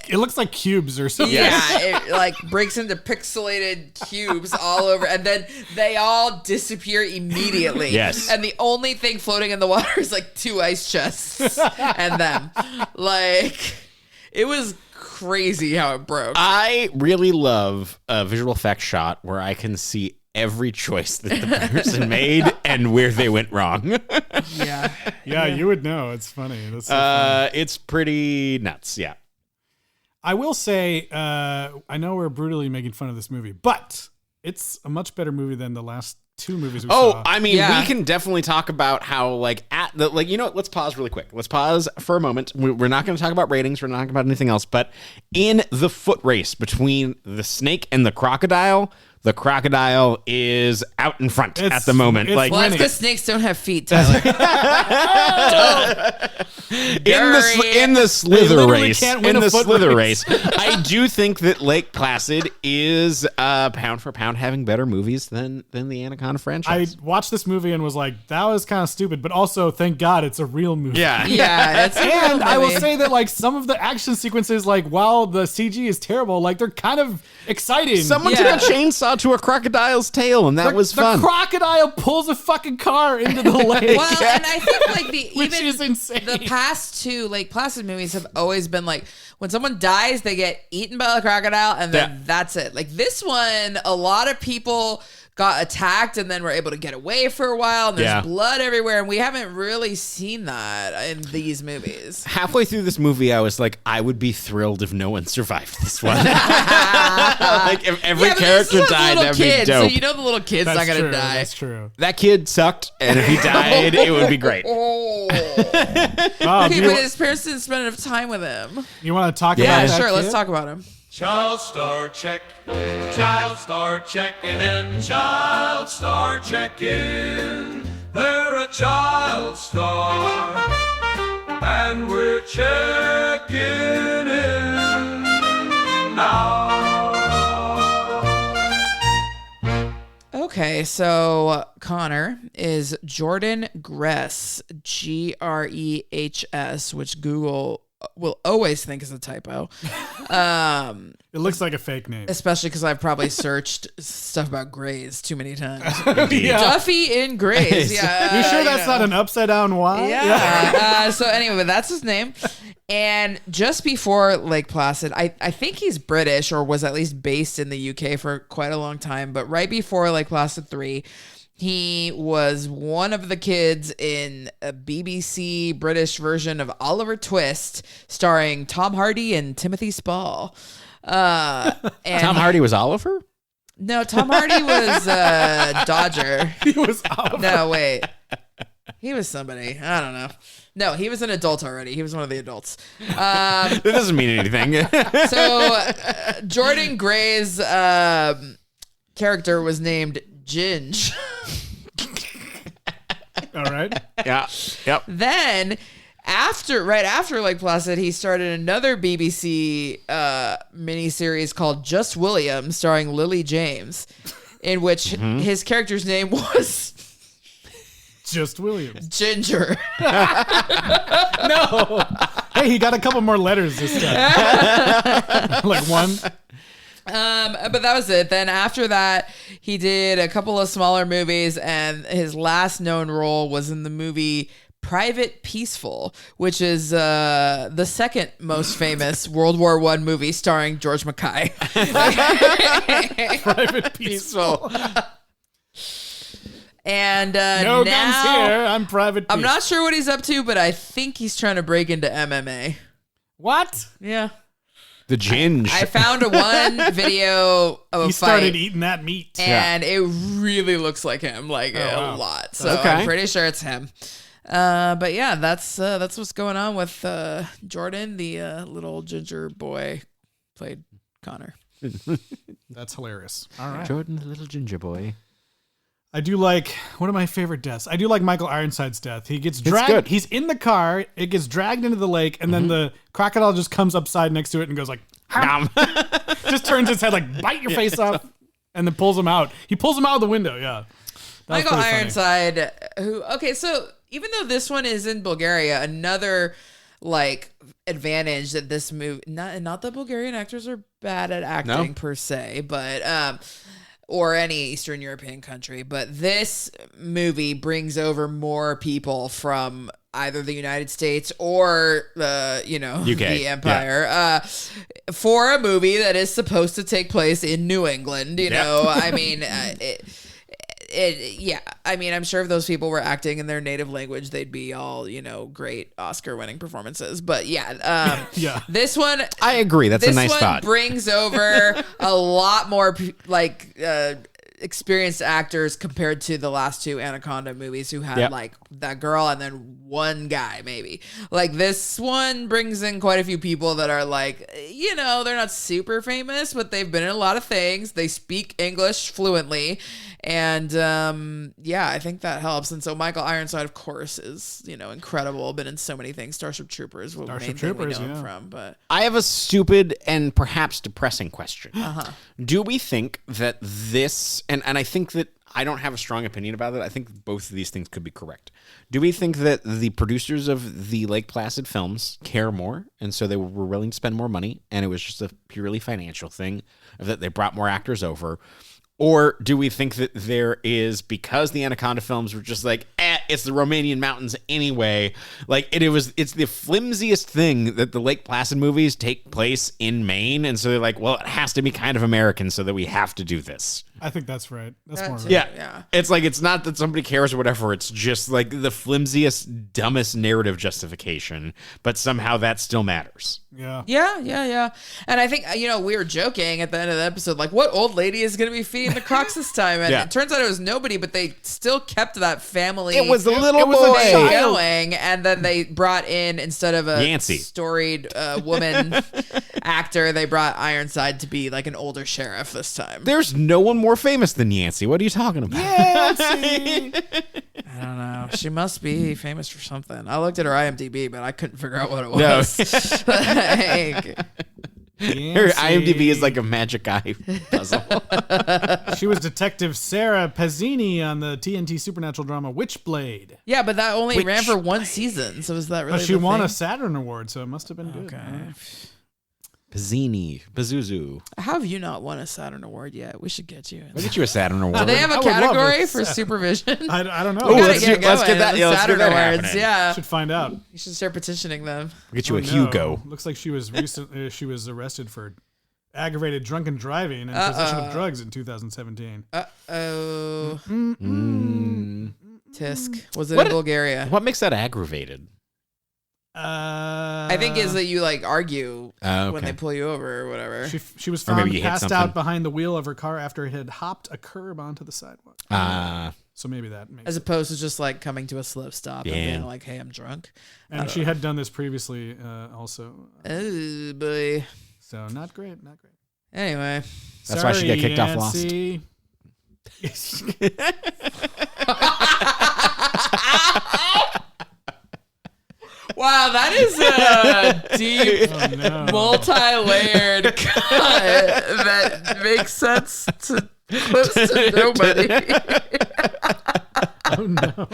It looks like cubes or something. Yeah, it like breaks into pixelated cubes all over, and then they all disappear immediately. Yes. And the only thing floating in the water is like two ice chests and them. Like, it was crazy how it broke. I really love a visual effects shot where I can see every choice that the person made and where they went wrong. Yeah. Yeah, you would know. It's funny. That's so funny. It's pretty nuts. Yeah. I will say, I know we're brutally making fun of this movie, but it's a much better movie than the last two movies we saw. I mean, Yeah. we can definitely talk about how, like, you know what? Let's pause really quick. Let's pause for a moment. We're not going to talk about ratings. We're not talking about anything else. But in the foot race between the snake and the crocodile is out in front at the moment. it's Like, Well, that's winning. because snakes don't have feet, Tyler. in the slither literally race, can't win in a the foot slither race. race, I do think that Lake Placid is pound for pound having better movies than the Anaconda I franchise. watched this movie and was like, that was kind of stupid, but also, thank God it's a real movie. yeah. Yeah, it's a real And I will movie. say that, like, some of the action sequences, like, while the CG is terrible, like, they're kind of exciting. Someone Yeah. took a chainsaw to a crocodile's tail, and that was fun. The crocodile pulls a fucking car into the lake. Well, and I think like Which is insane. The past two Lake Placid movies have always been like when someone dies, they get eaten by the crocodile, and then Yeah. that's it. Like this one, a lot of people got attacked and then were able to get away for a while. And there's Yeah. blood everywhere, and we haven't really seen that in these movies. Halfway through this movie, I was like, I would be thrilled if no one survived this one. Like, if every Yeah, but this character is a died, little that'd kid, be so dope. you know the little kid's That's not gonna true. die. That's true. That kid sucked, and if he died, it would be great. Oh. Oh, Okay, do but you, his parents didn't spend enough time with him. you want to talk Yeah, about that sure. Let's kid? talk about him. Child star check. Child star checking in. Child star checking. They're a child star. And we're checking in now. Okay, so Connor is Jordan Gress, Grehs, which Google will always think is a typo. It looks like a fake name. Especially because I've probably searched stuff about Grays too many times. Yeah. Duffy in Grays. Yeah. You sure that's not an upside down Y? Yeah. So anyway, that's his name. And just before Lake Placid, I think he's British or was at least based in the UK for quite a long time. But right before Lake Placid 3, he was one of the kids in a BBC British version of Oliver Twist, starring Tom Hardy and Timothy Spall. And Tom Hardy was Oliver? No, Tom Hardy was Dodger. He was Oliver. No, wait. He was somebody. I don't know. No, he was an adult already. He was one of the adults. That doesn't mean anything. So Jordan Gray's character was named Ginge. All right. Yeah. Yep. Then right after Lake Placid, he started another BBC miniseries called Just William, starring Lily James, in which his character's name was Just Williams. Ginger. No. Hey, he got a couple more letters this time. Like one. But that was it. Then after that, he did a couple of smaller movies, and his last known role was in the movie Private Peaceful, which is the second most famous World War I movie starring George Mackay. Private Peaceful. And no now, guns here. I'm Private Peaceful. I'm not sure what he's up to, but I think he's trying to break into MMA. What? Yeah. The Ginge. I found one video of a He fight. started eating that meat. And it really looks like him, like a lot. So Okay. I'm pretty sure it's him. But yeah, that's what's going on with Jordan, the little ginger boy, played Connor. That's hilarious. All right. Jordan, the little ginger boy. I do like one of my favorite deaths. I do like Michael Ironside's death. He gets It's dragged. good. He's in the car. It gets dragged into the lake, and then the crocodile just comes upside next to it and goes like, "Ham." Just turns its head like, bite your face off, and then pulls him out. He pulls him out of the window. Yeah. That was Michael pretty funny. Ironside, so even though this one is in Bulgaria, another like advantage that this movie, not that Bulgarian actors are bad at acting per se, but or any Eastern European country, but this movie brings over more people from either the United States or UK, the Empire, for a movie that is supposed to take place in New England. I mean, I'm sure if those people were acting in their native language, they'd be all, great Oscar-winning performances. But this one, I agree. That's a nice one thought. Brings over a lot more experienced actors compared to the last two Anaconda movies, who had like that girl and then one guy maybe. Like this one brings in quite a few people that are like, they're not super famous, but they've been in a lot of things. They speak English fluently. And I think that helps. And so Michael Ironside, of course, is incredible. Been in so many things. Starship Troopers, what main thing we know him from. But I have a stupid and perhaps depressing question. Do we think that this, and I think that I don't have a strong opinion about it. I think both of these things could be correct. Do we think that the producers of the Lake Placid films care more, and so they were willing to spend more money, and it was just a purely financial thing, that they brought more actors over? Or do we think that there is, because the Anaconda films were just like, it's the Romanian mountains anyway, like it's the flimsiest thing that the Lake Placid movies take place in Maine, and so they're like, well, it has to be kind of American so that we have to do this. I think that's right. That's more right. Yeah. It's like, it's not that somebody cares or whatever. It's just like the flimsiest, dumbest narrative justification, but somehow that still matters. Yeah. And I think, we were joking at the end of the episode, like, what old lady is going to be feeding the Crocs this time? And it turns out it was nobody, but they still kept that family. It was the little boy going. And then they brought in, instead of a Yancey, storied woman actor, they brought Ironside to be like an older sheriff this time. There's no one more famous than Yancey. What are you talking about? Yancey! I don't know. She must be famous for something. I looked at her IMDb, but I couldn't figure out what it was. Her IMDb is like a magic eye puzzle. She was Detective Sarah Pazzini on the TNT supernatural drama Witchblade. Yeah, but that only ran for one season, so is that really? She the won thing? a Saturn Award, so it must have been good. Okay. Pazzini, Pazuzu. How have you not won a Saturn Award yet? We should get you. I'll get you a Saturn Award. Do they have a I would love category it. for supervision? I don't know. Oh, let's get going. that. The Yeah, let's Saturn get that Awards. happening. Yeah, Should find out. you should start petitioning them. I'll get you a no. Hugo. Looks like she was she was arrested for aggravated drunken driving and possession of drugs in 2017. Oh, Tisk. Was it What- in Bulgaria? What makes that aggravated? I think is that you like argue when okay. they pull you over or whatever. She was Or maybe found you hit passed something. out behind the wheel of her car after it had hopped a curb onto the sidewalk. So maybe that makes As it. opposed to just like coming to a slow stop and Yeah. being like, "Hey, I'm drunk." And she had done this previously also. Oh boy. So not great, not great. Anyway, That's why she got kicked off Lost. Yancy. wow, that is a deep, multi-layered cut that makes sense to close to nobody. Oh no.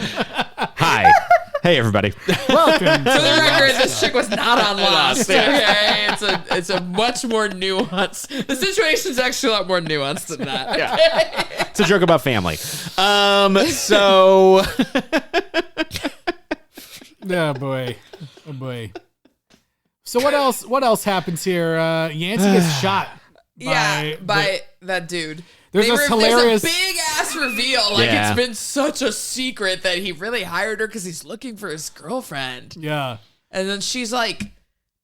Hi. Hey, everybody. Welcome. For the record, this chick was not on Lost. Okay, it's a much more nuanced. The situation is actually a lot more nuanced than that. Yeah. It's a joke about family. So Oh boy. Oh boy. So what else happens here? Yancey gets shot. By that dude. There's this hilarious There's a big ass reveal. Like Yeah. it's been such a secret that he really hired her because he's looking for his girlfriend. Yeah. And then she's like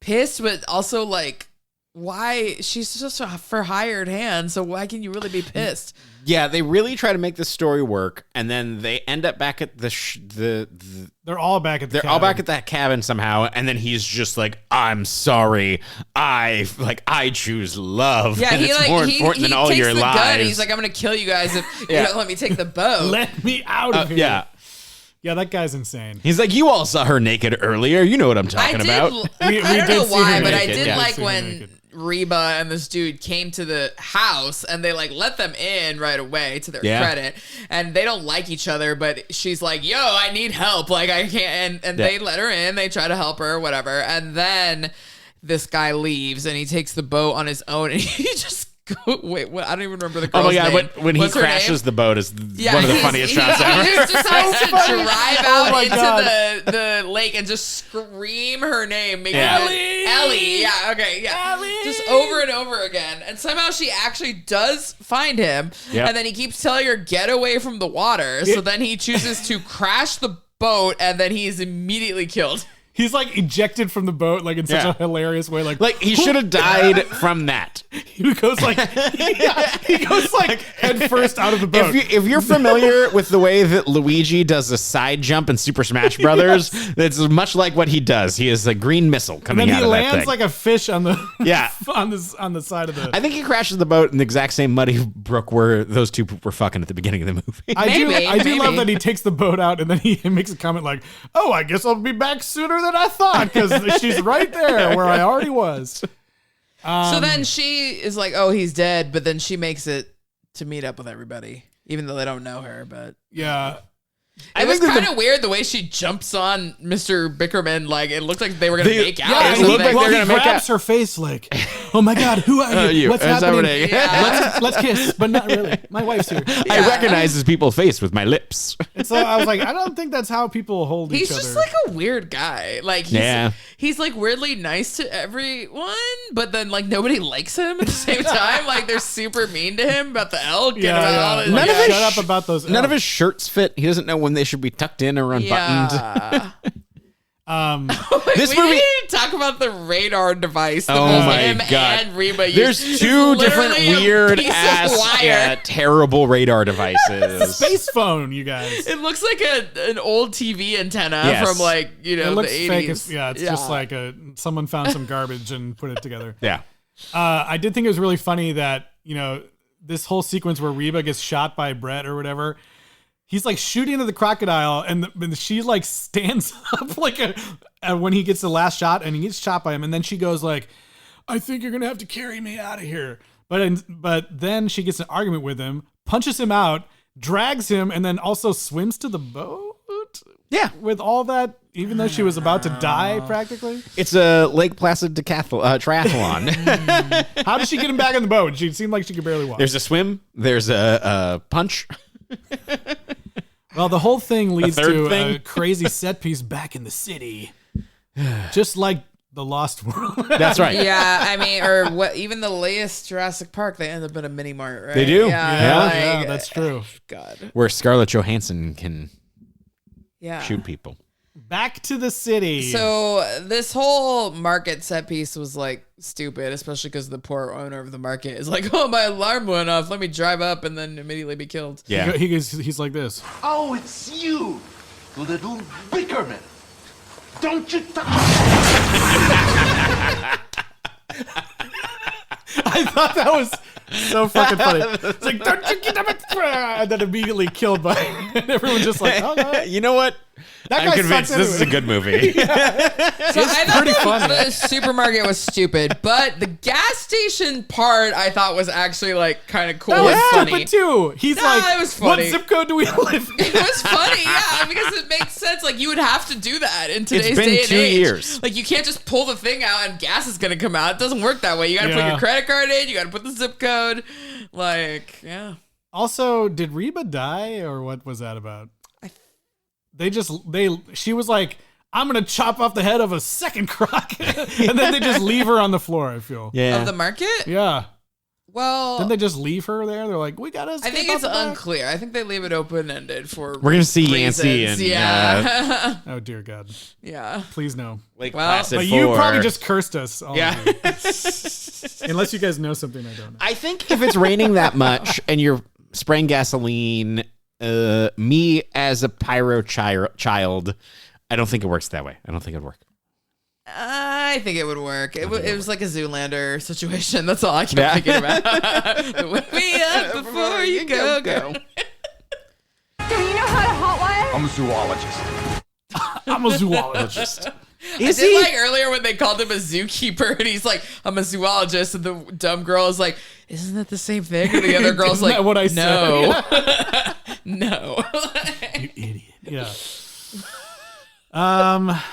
pissed, but also like, why? She's just a for hired hand, so why can you really be pissed? yeah, they really try to make the story work, and then they end up back at the They're all back at the they're all back at that cabin somehow, and then he's just like, "I'm sorry, I choose love. Yeah, and he it's like more he important than all takes your the gun. lives." And he's like, I'm gonna kill you guys if you Yeah. don't let me take the boat. Let me out of here. yeah. Yeah, that guy's insane. He's like, "You all saw her naked earlier. You know what I'm I talking did. about." I don't did know see why, her but I naked, did yeah. like See her when naked. Reba and this dude came to the house and they like let them in right away to their Yeah. credit, and they don't like each other, but she's like, "Yo, I need help. Like I can't," and Yeah. they let her in. They try to help her, whatever, and then this guy leaves and he takes the boat on his own and he just. Wait, what? I don't even remember the girl's Oh my god! name. When he What's her crashes name? the boat is one of the funniest shots He ever. just decides to drive out my into God. the lake and just scream her name. Make Yeah. Ellie. Yeah. Okay. Yeah. Ellie. Just over and over again, and somehow she actually does find him. Yep. And then he keeps telling her get away from the water. So then he chooses to crash the boat, and then he is immediately killed. He's like ejected from the boat, like in such Yeah. a hilarious way. Like he should have died from that. he goes like he goes like head first out of the boat. If you're familiar with the way that Luigi does a side jump in Super Smash Brothers, it's much like what he does. He is a green missile and coming then out he of that lands thing. like a fish on the Yeah. on the side of the. I think he crashes the boat in the exact same muddy brook where those two were fucking at the beginning of the movie. I do Maybe. love that he takes the boat out and then he makes a comment like, "Oh, I guess I'll be back sooner than I thought because she's right there where I already was." So then she is like, "Oh, he's dead," but then she makes it to meet up with everybody, even though they don't know her. But Yeah. it was think that kind of weird the way she jumps on Mr. Bickerman. Like it looked like they were gonna make out. Yeah, or and he, something. like they're gonna make grabs out. her face like, "Oh my God, who are you? What's What's happening? happening? Let's kiss, but not really. My wife's here." I recognize his people's face with my lips. And so I was like, I don't think that's how people hold He's each other. just like a weird guy. Like he's like weirdly nice to everyone, but then like nobody likes him at the same time. Like they're super mean to him about the elk and about all this. Like, None of his shut up about those. None of his shirts fit. He doesn't know when they should be tucked in or unbuttoned. Yeah. This we movie- need to talk about the radar device that Oh both my him God. and Reba use. There's It's two different literally a weird piece of ass, wire. terrible radar devices. space phone, you guys. It looks like an old TV antenna Yes. from like, you know, It looks the 80s. fake. It's just like someone found some garbage and put it together. Yeah. I did think it was really funny that, you know, this whole sequence where Reba gets shot by Brett or whatever, he's like shooting into the crocodile and she like stands up like when he gets the last shot and he gets shot by him. And then she goes like, I think you're gonna have to carry me out of here. But then she gets an argument with him, punches him out, drags him, and then also swims to the boat. Yeah. With all that, even though she was about to die practically. It's a Lake Placid triathlon. How did she get him back on the boat? She seemed like she could barely walk. There's a swim. There's a punch. Well, the whole thing leads to a crazy set piece back in the city. Just like The Lost World. That's right. Yeah, I mean, or what? Even the latest Jurassic Park, they end up in a mini mart, right? They do. Yeah, that's true. God. Where Scarlett Johansson can Yeah. shoot people. Back to the city. So this whole market set piece was like stupid, especially because the poor owner of the market is like, "Oh, my alarm went off. Let me drive up and then immediately be killed." Yeah. He's like this. Oh, it's you, little Bickerman. Don't you touch I thought that was so fucking funny. It's like, don't you get up, and then immediately killed by, and everyone's just like, oh, no. You know what? That I'm guy convinced sucks this is a anyway. good movie. So I thought pretty funny. the supermarket was stupid, but the gas station part I thought was actually like kind of cool That was and funny. stupid too. He's No, like, it was what funny. zip code do we live in? It was funny, yeah, because it makes sense. Like, you would have to do that in today's been day and 2 age. years. Like, you can't just pull the thing out and gas is gonna come out. It doesn't work that way. You gotta put Yeah. your credit card in. You gotta put the zip code. Like, yeah. Also, did Reba die or what was that about? She was like, I'm gonna chop off the head of a second croc, and then they just leave her on the floor. I feel. Yeah. Of the market? Yeah. Well, Didn't they just leave her there? They're like, we gotta. I think it's unclear. I think they leave it open ended for. We're gonna see Yancey reasons. and yeah, Oh dear God! yeah. Please no. Lake Well, Placid But you 4. probably just cursed us. All Yeah. of you. Unless you guys know something I don't know. I think if it's raining that much and you're spraying gasoline, me as a pyro child, I don't think it works that way. I don't think it'd work. I think it would work. It was like a Zoolander situation. That's all I kept thinking about. Wake me up before you go. Do you know how to hotwire? I'm a zoologist. I'm a zoologist. I did like earlier when they called him a zookeeper and he's like, I'm a zoologist. And the dumb girl is like, isn't that the same thing? And the other girl's Isn't like, that what I no. said? No. You idiot. Yeah.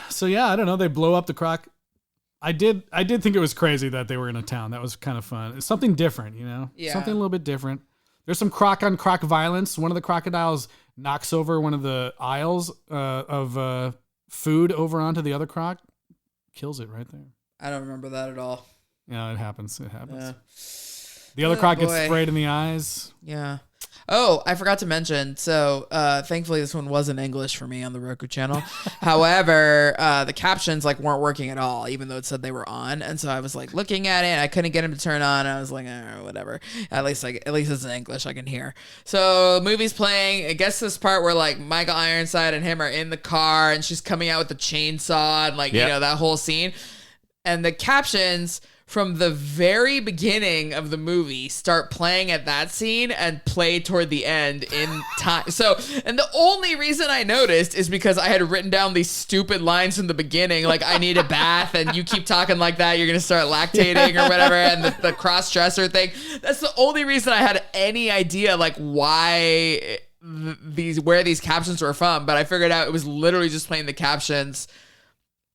So yeah, I don't know. They blow up the croc. I did think it was crazy that they were in a town. That was kind of fun. It's something different, you know? Yeah. Something a little bit different. There's some croc on croc violence. One of the crocodiles knocks over one of the aisles of food over onto the other croc. Kills it right there. I don't remember that at all. Yeah, it happens. It happens. Yeah. The other croc gets boy. sprayed in the eyes. Yeah. Oh, I forgot to mention. So, thankfully, this one was in English for me on the Roku channel. However, the captions like weren't working at all, even though it said they were on. And so I was like looking at it, and I couldn't get them to turn on. I was like, whatever. At least it's in English. I can hear. So, movie's playing. I guess this part where like Michael Ironside and him are in the car, and she's coming out with the chainsaw, and like you know that whole scene, and the captions from the very beginning of the movie start playing at that scene and play toward the end in time. So, and the only reason I noticed is because I had written down these stupid lines from the beginning, like I need a bath and you keep talking like that, you're going to start lactating or whatever. And the cross-dresser thing. That's the only reason I had any idea like why where these captions were from. But I figured out it was literally just playing the captions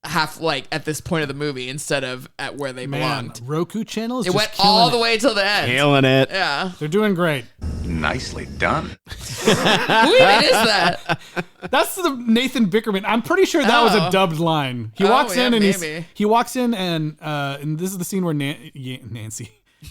half like at this point of the movie instead of at where they belonged. Roku channel is It just went killing all the way till the end. Killing it. Yeah. They're doing great. Nicely done. Who even is that? That's the Nathan Bickerman. I'm pretty sure that was a Oh. dubbed line. He Oh, walks yeah, in and maybe. he walks in and this is the scene where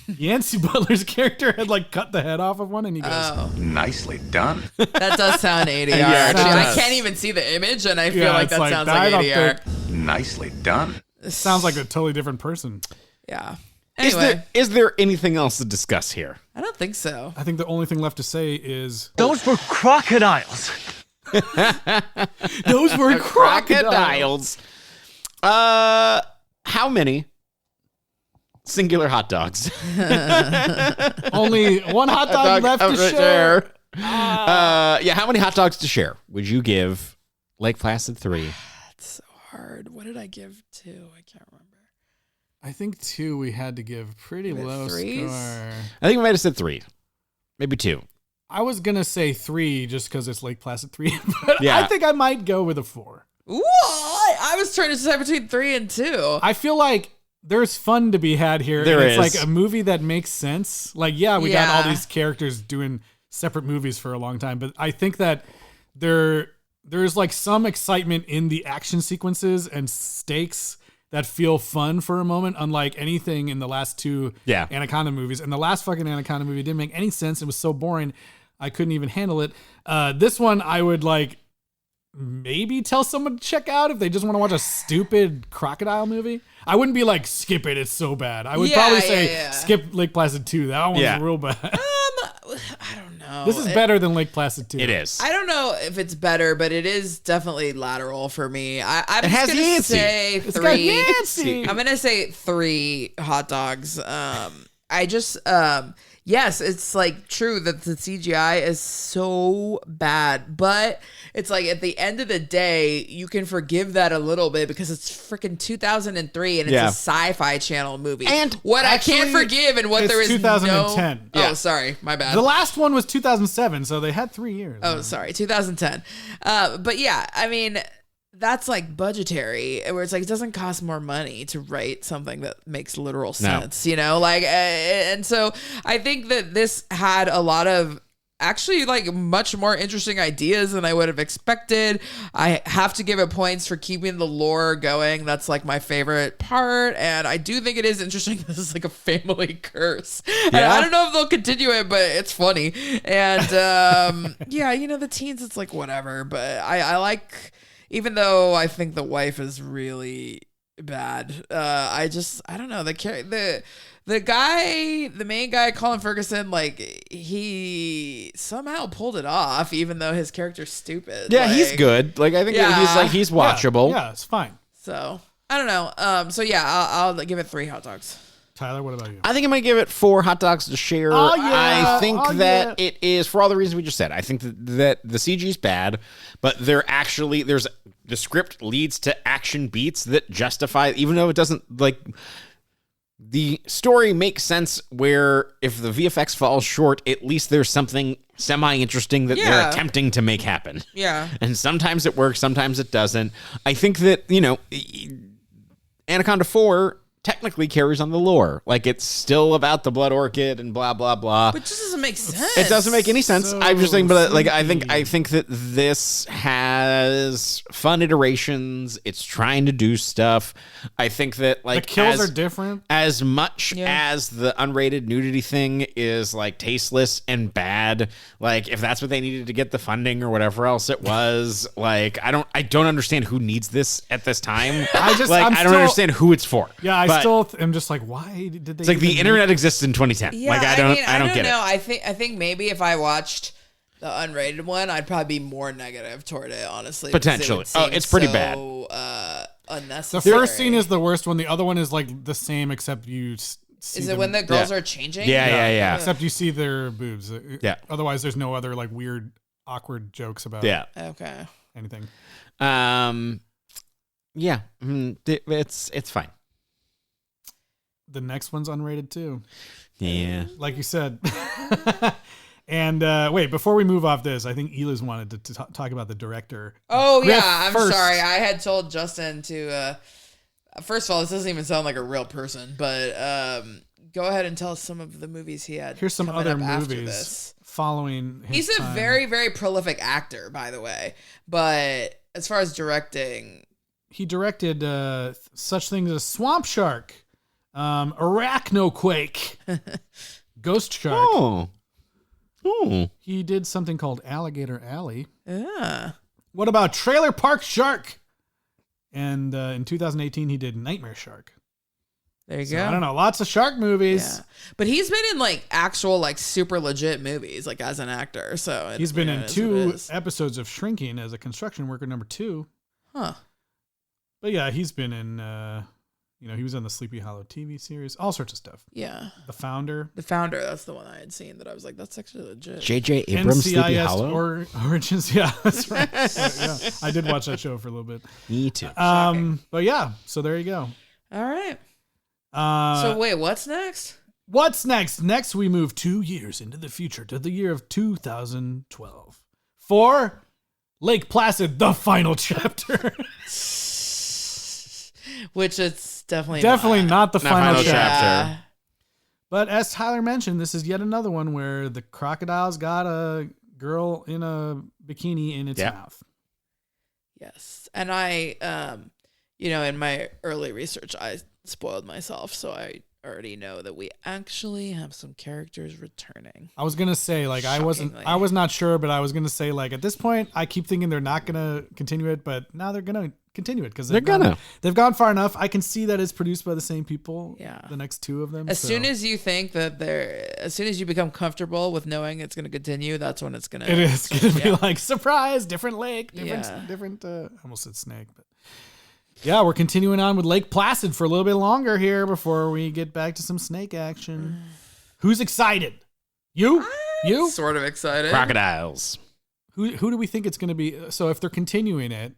Yancey Butler's character had like cut the head off of one and he goes, Nicely done. That does sound ADR. Yeah, it actually. I does. can't even see the image and I feel Yeah, like it's that like, sounds I like don't ADR. Nicely done. sounds like a totally different person. Yeah. Anyway, Is there anything else to discuss here? I don't think so. I think the only thing left to say is Those were crocodiles. those were crocodiles. How many singular hot dogs? Only one hot dog left to share. Yeah, how many hot dogs to share would you give Lake Placid 3? That's so hard. What did I give to? I can't remember. I think 2 we had to give pretty low threes? score. I think we might have said 3, maybe 2. I was gonna say 3 just because it's Lake Placid 3, but Yeah. I think I might go with a 4. Ooh, I was trying to decide between 3 and 2. I feel like there's fun to be had here. There and it's is. like a movie that makes sense. Like, we got all these characters doing separate movies for a long time, but I think that there's like some excitement in the action sequences and stakes that feel fun for a moment, unlike anything in the last 2 Anaconda movies. And the last fucking Anaconda movie didn't make any sense. It was so boring, I couldn't even handle it. This one, I would like maybe tell someone to check out if they just want to watch a stupid crocodile movie. I wouldn't be like, skip it, it's so bad. I would probably say skip Lake Placid 2. That one's real bad. I don't know. This is better than Lake Placid 2. It is. I don't know if it's better, but it is definitely lateral for me. I'm It just has gonna Yancey. say It's 3. got Yancey. I'm gonna say 3 hot dogs. I just yes, it's like true that the CGI is so bad, but it's like at the end of the day, you can forgive that a little bit because it's freaking 2003 and it's a sci-fi channel movie. And what actually, I can't forgive and what it's there is 2010. no. Oh, sorry, my bad. The last one was 2007, so they had 3 years. Oh, sorry, 2010. But yeah, I mean, that's like budgetary, where it's like it doesn't cost more money to write something that makes literal sense, you know? Like, and so I think that this had a lot of actually like much more interesting ideas than I would have expected. I have to give it points for keeping the lore going. That's like my favorite part. And I do think it is interesting. This is like a family curse. And I don't know if they'll continue it, but it's funny. And yeah, you know, the teens, it's like whatever. But I like, even though I think the wife is really bad, I don't know. The guy, the main guy, Colin Ferguson, like he somehow pulled it off, even though his character's stupid. Yeah, like, he's good. Like I think that he's watchable. Yeah, it's fine. So I don't know. So yeah, I'll give it 3 hot dogs. Tyler, what about you? I think I might give it 4 hot dogs to share. Oh, yeah. I think that it is, for all the reasons we just said, I think that the CG is bad, but the script leads to action beats that justify, even though it doesn't, like, the story makes sense where if the VFX falls short, at least there's something semi-interesting that they're attempting to make happen. Yeah. And sometimes it works, sometimes it doesn't. I think that, you know, Anaconda 4 technically carries on the lore. Like, it's still about the blood orchid and blah, blah, blah. But it just doesn't make sense. It doesn't make any sense. So I'm just saying, but like, I sleepy. think that this has fun iterations. It's trying to do stuff. I think that like The kills are different. as much as the unrated nudity thing is like tasteless and bad. Like, if that's what they needed to get the funding or whatever else it was, like, I don't understand who needs this at this time. I don't understand who it's for. Yeah, I But still am just like, why did they? it's like the even internet exists in 2010. Yeah, like, I don't get know. it. I think maybe if I watched the unrated one, I'd probably be more negative toward it, honestly. Potentially. because it would seem It's pretty so, bad. Unnecessary. The first scene is the worst one. The other one is like the same, except you see Is it them- when the girls are changing? Yeah. Except you see their boobs. Yeah. Otherwise, there's no other like weird, awkward jokes about Okay. anything. Yeah. It's fine. The next one's unrated too. Yeah. Like you said. And wait, before we move off this, I think Eliz wanted to talk about the director. Oh, Griff yeah. I'm first. sorry. I had told Justin to. First of all, this doesn't even sound like a real person, but go ahead and tell us some of the movies he had. Here's some coming other up after movies this. following his He's a time. very, very prolific actor, by the way. But as far as directing, He directed such things as Swamp Shark, Arachnoquake, Ghost Shark. Oh. He did something called Alligator Alley. yeah. What about Trailer Park Shark? And in 2018, he did Nightmare Shark. There you So, go. I don't know. Lots of shark movies. Yeah. But he's been in like actual like super legit movies, like as an actor. So He's been you know, in it is 2 what it is. episodes of Shrinking as a construction worker number 2. Huh. But yeah, he's been in, he was on the Sleepy Hollow TV series, all sorts of stuff. Yeah. The Founder. The Founder, that's the one I had seen that I was like, that's actually legit. J.J. Abrams' Sleepy NCIS Hollow? Origins. Yeah, that's right. Yeah. I did watch that show for a little bit. Me too. But yeah, so there you go. All right. So wait, what's next? What's next? Next, we move 2 years into the future to the year of 2012 for Lake Placid, the final chapter. Which it's definitely not the final chapter. Yeah. But as Tyler mentioned, this is yet another one where the crocodile's got a girl in a bikini in its mouth. Yes. And I, in my early research, I spoiled myself. So I already know that we actually have some characters returning. I was going to say, like, I was not sure, but I was going to say, like, at this point, I keep thinking they're not going to continue it, but now they're going to continue it because they've gone far enough. I can see that it's produced by the same people. Yeah. The next two of them. As soon as you think that as soon as you become comfortable with knowing it's going to continue, that's when it's going to. It is going to be like, surprise, different lake, different, I almost said snake, but. Yeah, we're continuing on with Lake Placid for a little bit longer here before we get back to some snake action. Who's excited? You? You? Sort of excited. Crocodiles. Who do we think it's going to be? So if they're continuing it,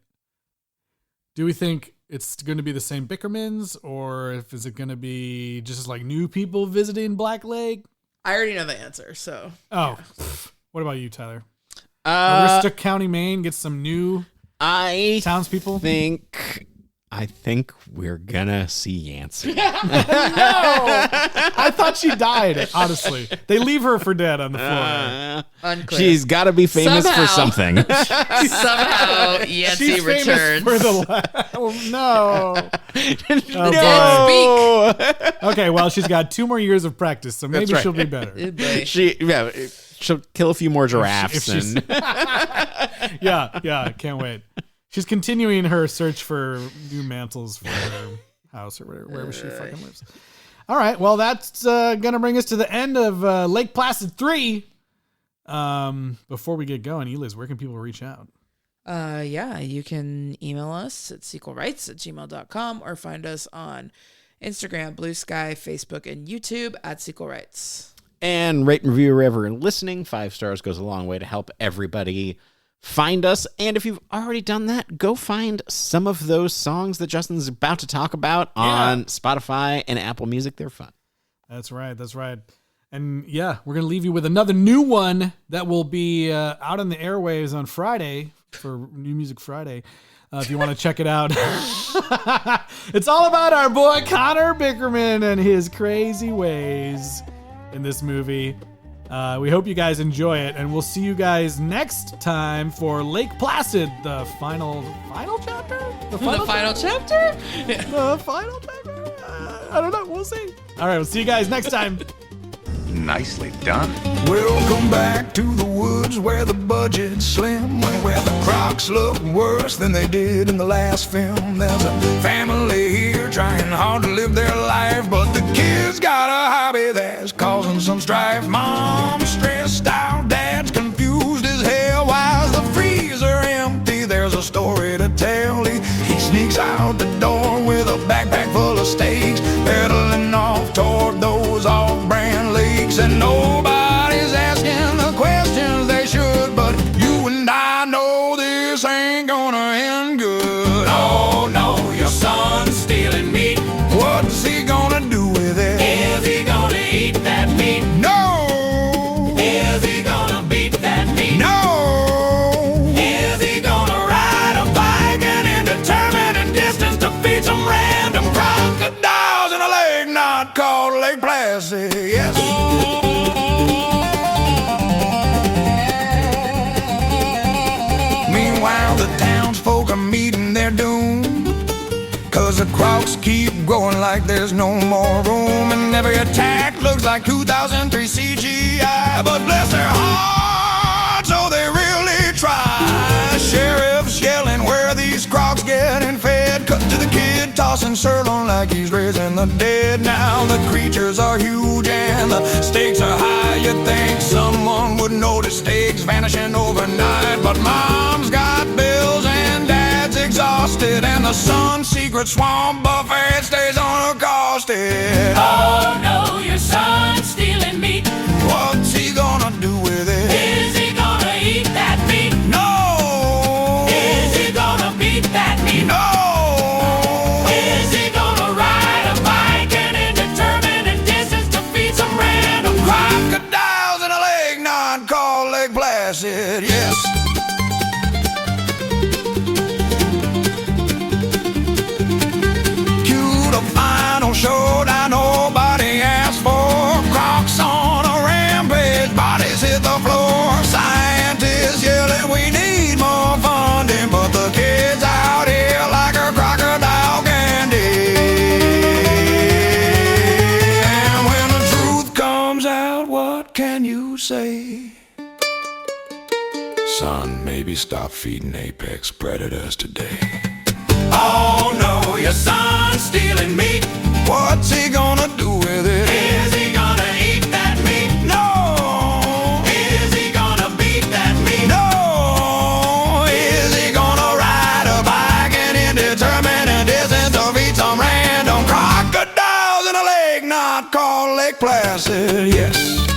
do we think it's going to be the same Bickermans, or is it going to be just like new people visiting Black Lake? I already know the answer, so. Oh. Yeah. What about you, Tyler? Aroostook County, Maine gets some new townspeople? I think we're gonna see Yancey. No! I thought she died, honestly. They leave her for dead on the floor. Unclear. She's got to be famous for something. Somehow Yancey returns. For the no. No. Okay, well, she's got 2 more years of practice, so maybe she'll be better. She'll kill a few more giraffes. Yeah, can't wait. She's continuing her search for new mantles for her house or wherever she fucking lives. All right, well, that's going to bring us to the end of Lake Placid 3. Before we get going, Eliz, where can people reach out? You can email us at sequelrights@gmail.com or find us on Instagram, Blue Sky, Facebook, and YouTube at Sequel Rights. And rate and review wherever you're listening. 5 stars goes a long way to help everybody find us. And if you've already done that, go find some of those songs that Justin's about to talk about on Spotify and Apple Music. They're fun. That's right. And yeah, we're going to leave you with another new one that will be out on the airwaves on Friday for New Music Friday. If you want to check it out. It's all about our boy Connor Bickerman and his crazy ways in this movie. We hope you guys enjoy it, and we'll see you guys next time for Lake Placid, the final chapter? The final chapter? The final chapter? I don't know. We'll see. All right, we'll see you guys next time. Nicely done. Welcome back to the woods where the budget's slim, where the Crocs look worse than they did in the last film. There's a family here trying hard to live their life, but the kids got a hobby that's causing some strife. Mom's stressed out, dad's confused as hell. Why's the freezer empty? There's a story to tell. He sneaks out the door with a backpack full of steaks, pedaling off toward those off-brand lakes. And nobody's asking the questions they should, but you and I know this ain't gonna end good. Oh no, your son's stealing meat. What's he gonna do with it? Is he gonna eat that meat? No. Is he gonna beat that meat? No. Is he gonna ride a bike an indeterminate distance to feed some random crocodiles in a lake not called Lake Placid? Yes. Meanwhile, the townsfolk are meeting their doom, 'cause the Crocs keep growing like there's no more room, and every attack looks like 2003 CGI. But bless their hearts, oh, they really try. Sheriff's yelling, where are these Crocs getting fed? Cut to the kid tossing sirloin like he's raising the dead. Now the creatures are huge and the stakes are high. You'd think someone would notice stakes vanishing overnight, but Mom's got bills and Dad's exhausted, and the son's secret swamp buffet stays unaccosted. Oh no, your son's stealing meat. What's he gonna do with it? Is he gonna eat that meat? No. Is he gonna beat that meat? No. Is he gonna ride a bike an we stop feeding apex predators today? Oh no, your son's stealing meat. What's he gonna do with it? Is he gonna eat that meat? No. Is he gonna beat that meat? No. Is he gonna ride a bike an indeterminate distance or feed some random crocodiles in a lake not called Lake Placid? Yes.